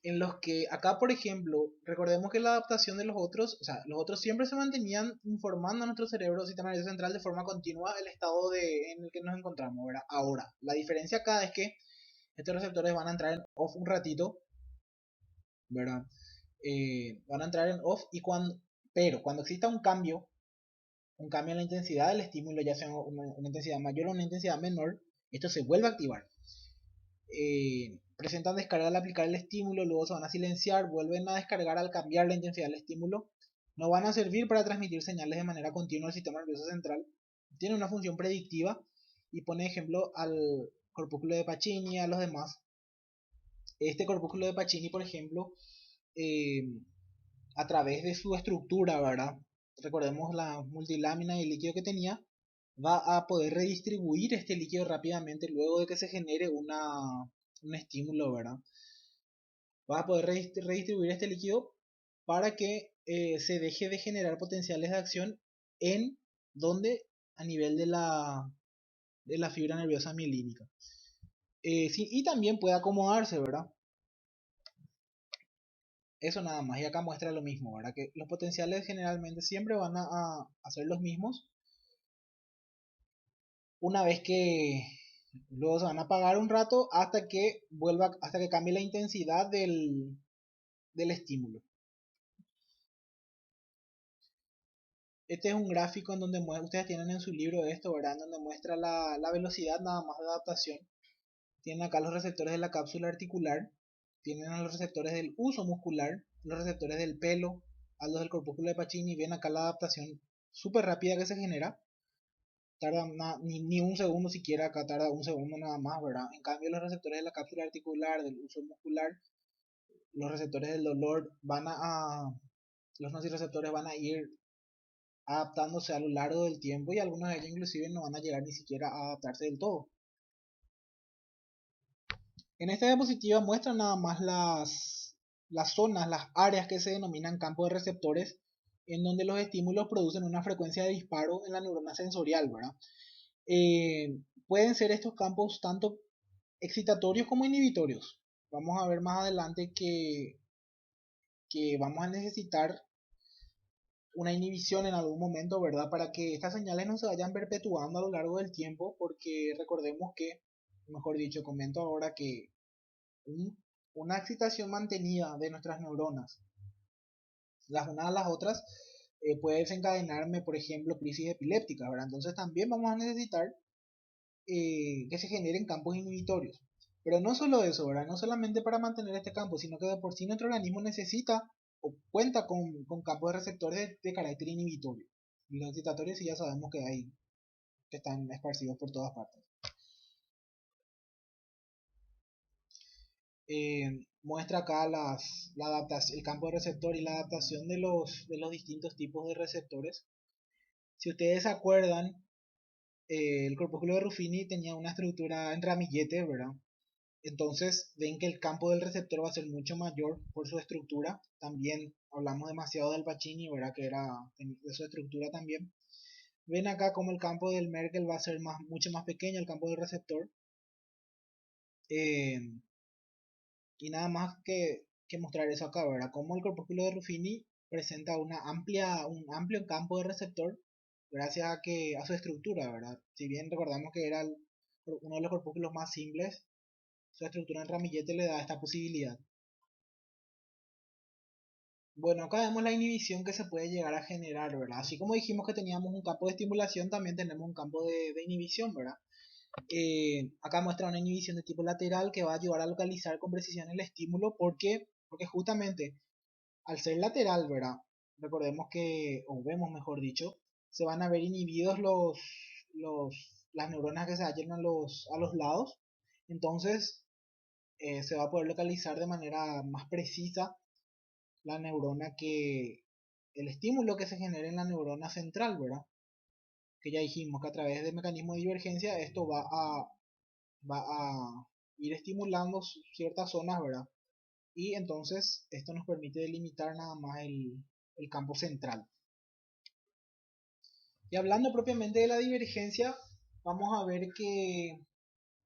en los que acá, por ejemplo, recordemos que la adaptación de los otros, o sea, los otros siempre se mantenían informando a nuestro cerebro, sistema nervioso central, de forma continua el estado en el que nos encontramos, ¿verdad? Ahora, la diferencia acá es que estos receptores van a entrar en off un ratito, ¿verdad? Van a entrar en off pero cuando exista un cambio en la intensidad del estímulo, ya sea una intensidad mayor o una intensidad menor, esto se vuelve a activar. Presentan descarga al aplicar el estímulo, luego se van a silenciar, vuelven a descargar al cambiar la intensidad del estímulo. No van a servir para transmitir señales de manera continua al sistema nervioso central. Tiene una función predictiva y pone ejemplo al corpúsculo de Pacini y a los demás. Este corpúsculo de Pacini, por ejemplo, eh, a través de su estructura, ¿verdad? Recordemos la multilámina y el líquido que tenía, va a poder redistribuir este líquido rápidamente luego de que se genere un estímulo, ¿verdad? Va a poder redistribuir este líquido para que se deje de generar potenciales de acción en donde a nivel de la fibra nerviosa mielínica. Sí, y también puede acomodarse, ¿verdad? Eso nada más, y acá muestra lo mismo, ¿verdad? Que los potenciales generalmente siempre van a ser los mismos una vez que luego se van a apagar un rato hasta que cambie la intensidad del estímulo. Este es un gráfico en donde ustedes tienen en su libro esto, ¿verdad? En donde muestra la velocidad nada más de adaptación. Tienen acá los receptores de la cápsula articular, tienen a los receptores del uso muscular, los receptores del pelo, a los del corpúsculo de Pacini, ven acá la adaptación súper rápida que se genera. Tarda ni un segundo siquiera, acá tarda un segundo nada más, ¿verdad? En cambio los receptores de la cápsula articular, del uso muscular, los receptores del dolor los nociceptores van a ir adaptándose a lo largo del tiempo y algunos de ellos inclusive no van a llegar ni siquiera a adaptarse del todo. En esta diapositiva muestran nada más las zonas, las áreas que se denominan campos de receptores, en donde los estímulos producen una frecuencia de disparo en la neurona sensorial, ¿verdad? Pueden ser estos campos tanto excitatorios como inhibitorios. Vamos a ver más adelante que que vamos a necesitar una inhibición en algún momento, ¿verdad? Para que estas señales no se vayan perpetuando a lo largo del tiempo, porque recordemos que, mejor dicho, comento ahora que un- una excitación mantenida de nuestras neuronas, las unas a las otras, puede desencadenarme, por ejemplo, crisis epilépticas, ¿verdad? Entonces también vamos a necesitar que se generen campos inhibitorios. Pero no solo eso, ¿verdad? No solamente para mantener este campo, sino que de por sí nuestro organismo necesita o cuenta con campos de receptores de carácter inhibitorio. Y los excitatorios sí ya sabemos que hay, que están esparcidos por todas partes. Muestra acá la adaptación, el campo de receptor y la adaptación de los distintos tipos de receptores. Si ustedes se acuerdan, el corpúsculo de Ruffini tenía una estructura en ramilletes, ¿verdad? Entonces ven que el campo del receptor va a ser mucho mayor por su estructura. También hablamos demasiado del Pacini, ¿verdad? Que era de su estructura también. Ven acá como el campo del Merkel va a ser mucho más pequeño, el campo del receptor. Eh, y nada más que mostrar eso acá, ¿verdad? Como el corpúsculo de Ruffini presenta un amplio campo de receptor gracias a su estructura, ¿verdad? Si bien recordamos que era uno de los corpúsculos más simples, su estructura en ramillete le da esta posibilidad. Bueno, acá vemos la inhibición que se puede llegar a generar, ¿verdad? Así como dijimos que teníamos un campo de estimulación, también tenemos un campo de inhibición, ¿verdad? Acá muestra una inhibición de tipo lateral que va a ayudar a localizar con precisión el estímulo. ¿Por qué? Porque justamente al ser lateral, ¿verdad? Recordemos que, o vemos mejor dicho, se van a ver inhibidos las neuronas que se hallan a los lados. Entonces, se va a poder localizar de manera más precisa la neurona el estímulo que se genera en la neurona central, ¿verdad? Que ya dijimos que a través del mecanismo de divergencia esto va a ir estimulando ciertas zonas, ¿verdad? Y entonces esto nos permite delimitar nada más el campo central. Y hablando propiamente de la divergencia, vamos a ver que,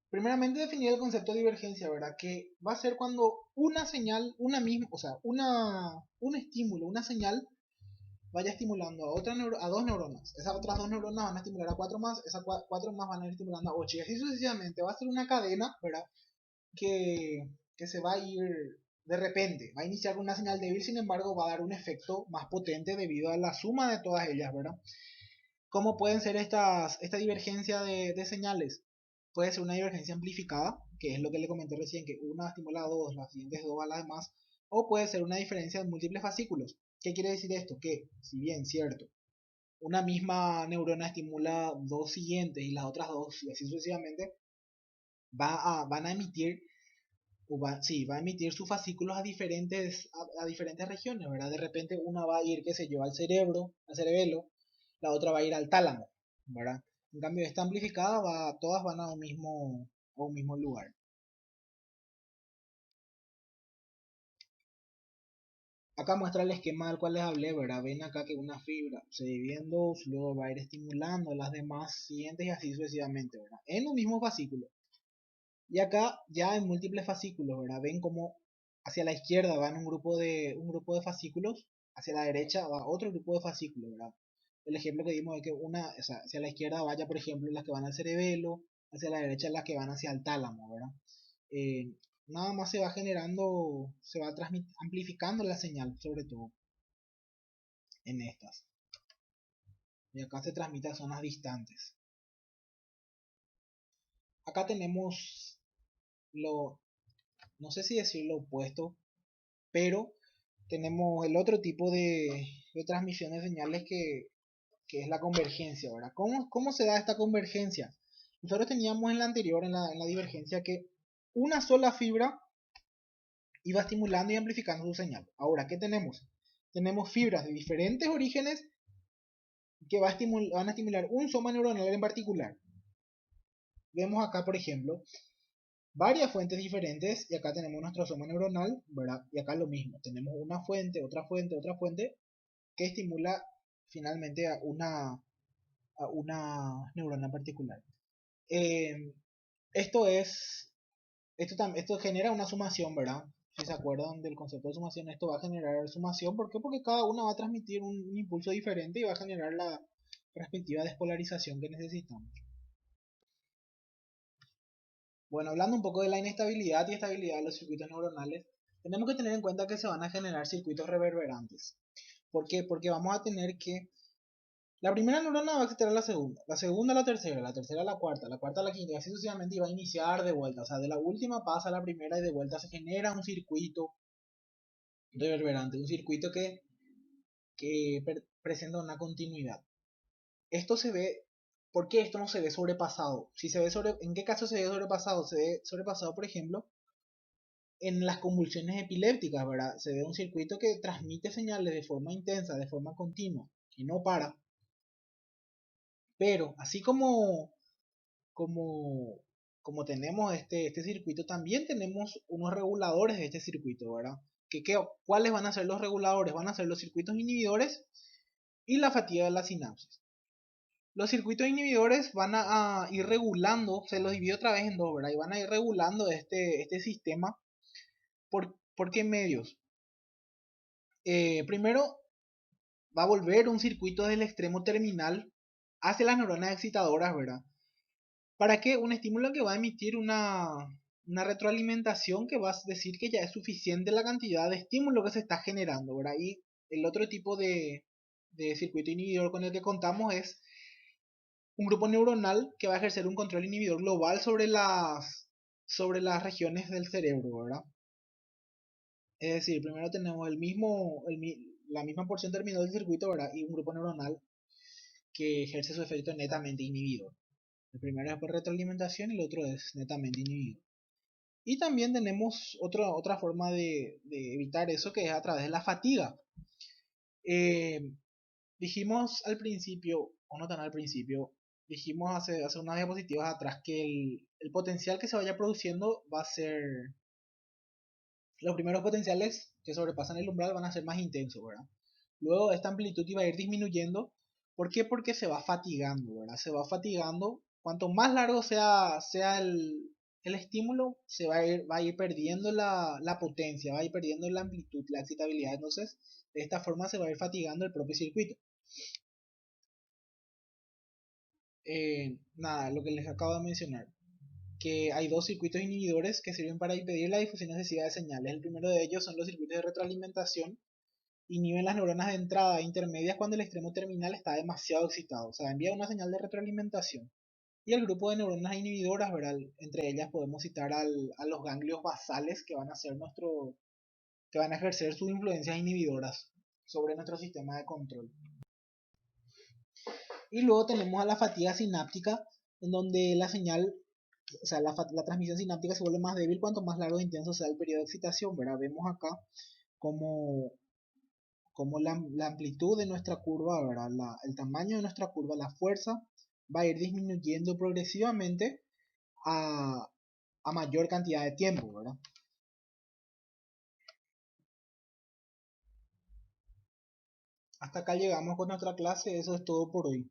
primeramente definir el concepto de divergencia, ¿verdad? Que va a ser cuando una señal, una misma, o sea, un estímulo, una señal, vaya estimulando a dos neuronas. Esas otras dos neuronas van a estimular a cuatro más, esas cuatro más van a ir estimulando a ocho. Y así sucesivamente. Va a ser una cadena, ¿verdad? Que se va a ir de repente. Va a iniciar con una señal débil, sin embargo, va a dar un efecto más potente debido a la suma de todas ellas, ¿verdad? ¿Cómo pueden ser esta divergencia de señales? Puede ser una divergencia amplificada, que es lo que le comenté recién, que una estimula a dos, las siguientes dos a las demás, o puede ser una diferencia en múltiples fascículos. ¿Qué quiere decir esto? Que, si bien cierto, una misma neurona estimula dos siguientes y las otras dos, y así sucesivamente, van a emitir, sí, va a emitir sus fascículos a diferentes regiones, ¿verdad? De repente una va a ir, qué sé yo, al cerebro, al cerebelo, la otra va a ir al tálamo, ¿verdad? En cambio, esta amplificada todas van a un mismo lugar. Acá muestra el esquema del cual les hablé, ¿verdad? Ven acá que una fibra se divide en dos, luego va a ir estimulando las demás siguientes y así sucesivamente, ¿verdad? En un mismo fascículo. Y acá ya en múltiples fascículos, ¿verdad? Ven como hacia la izquierda van un grupo de fascículos, hacia la derecha va otro grupo de fascículos, ¿verdad? El ejemplo que dimos es que o sea, hacia la izquierda vaya, por ejemplo, las que van al cerebelo, hacia la derecha las que van hacia el tálamo, ¿verdad? Eh, Nada más se va generando, se va amplificando la señal, sobre todo en estas. Y acá se transmite a zonas distantes. Acá tenemos no sé si decir lo opuesto, pero tenemos el otro tipo de transmisión de señales que es la convergencia, ¿verdad? ¿Cómo se da esta convergencia? Nosotros teníamos en la anterior, en la divergencia, que una sola fibra iba estimulando y amplificando su señal. Ahora, ¿qué tenemos? Tenemos fibras de diferentes orígenes que van a estimular un soma neuronal en particular. Vemos acá, por ejemplo, varias fuentes diferentes y acá tenemos nuestro soma neuronal, ¿verdad? Y acá lo mismo, tenemos una fuente, otra fuente que estimula finalmente a una neurona en particular. Eh, esto es, esto genera una sumación, ¿verdad? Si se acuerdan del concepto de sumación, esto va a generar sumación. ¿Por qué? Porque cada una va a transmitir un impulso diferente y va a generar la respectiva despolarización que necesitamos. Bueno, hablando un poco de la inestabilidad y estabilidad de los circuitos neuronales, tenemos que tener en cuenta que se van a generar circuitos reverberantes. ¿Por qué? Porque vamos a tener que la primera neurona va a excitar a la segunda a la tercera a la cuarta a la quinta, y así sucesivamente, y va a iniciar de vuelta. O sea, de la última pasa a la primera y de vuelta se genera un circuito reverberante, un circuito que presenta una continuidad. Esto se ve, ¿por qué esto no se ve sobrepasado? Si se ve ¿En qué caso se ve sobrepasado? Se ve sobrepasado, por ejemplo, en las convulsiones epilépticas, ¿verdad? Se ve un circuito que transmite señales de forma intensa, de forma continua, y no para. Pero así como, como tenemos este circuito, también tenemos unos reguladores de este circuito, ¿verdad? ¿Cuáles van a ser los reguladores? Van a ser los circuitos inhibidores y la fatiga de la sinapsis. Los circuitos inhibidores van a ir regulando, se los divido otra vez en dos, ¿verdad? Y van a ir regulando este sistema. ¿Por qué medios? Primero, va a volver un circuito del extremo terminal hacia las neuronas excitadoras, ¿verdad? ¿Para qué? Un estímulo que va a emitir una retroalimentación que va a decir que ya es suficiente la cantidad de estímulo que se está generando, ¿verdad? Y el otro tipo de circuito inhibidor con el que contamos es un grupo neuronal que va a ejercer un control inhibidor global sobre las regiones del cerebro, ¿verdad? Es decir, primero tenemos la misma porción terminal del circuito, ¿verdad? Y un grupo neuronal que ejerce su efecto netamente inhibidor. El primero es por retroalimentación y el otro es netamente inhibidor. Y también tenemos otra forma de evitar eso, que es a través de la fatiga. Eh, Dijimos al principio, o no tan al principio, dijimos hace unas diapositivas atrás que el potencial que se vaya produciendo va a ser... Los primeros potenciales que sobrepasan el umbral van a ser más intensos, ¿verdad? Luego esta amplitud iba a ir disminuyendo. ¿Por qué? Porque se va fatigando, ¿verdad? Se va fatigando. Cuanto más largo sea el estímulo, va a ir perdiendo la potencia, va a ir perdiendo la amplitud, la excitabilidad. Entonces, de esta forma se va a ir fatigando el propio circuito. Nada, lo que les acabo de mencionar, que hay dos circuitos inhibidores que sirven para impedir la difusión excesiva de señales. El primero de ellos son los circuitos de retroalimentación, inhiben las neuronas de entrada e intermedias cuando el extremo terminal está demasiado excitado, o sea, envía una señal de retroalimentación. Y el grupo de neuronas inhibidoras, ¿verdad? Entre ellas podemos citar a los ganglios basales que van a ser que van a ejercer sus influencias inhibidoras sobre nuestro sistema de control. Y luego tenemos a la fatiga sináptica, en donde la señal, o sea, la transmisión sináptica se vuelve más débil cuanto más largo e intenso sea el periodo de excitación, ¿verdad? Vemos acá como la amplitud de nuestra curva, ¿verdad? El tamaño de nuestra curva, la fuerza, va a ir disminuyendo progresivamente a, a mayor cantidad de tiempo, ¿verdad? Hasta acá llegamos con nuestra clase, eso es todo por hoy.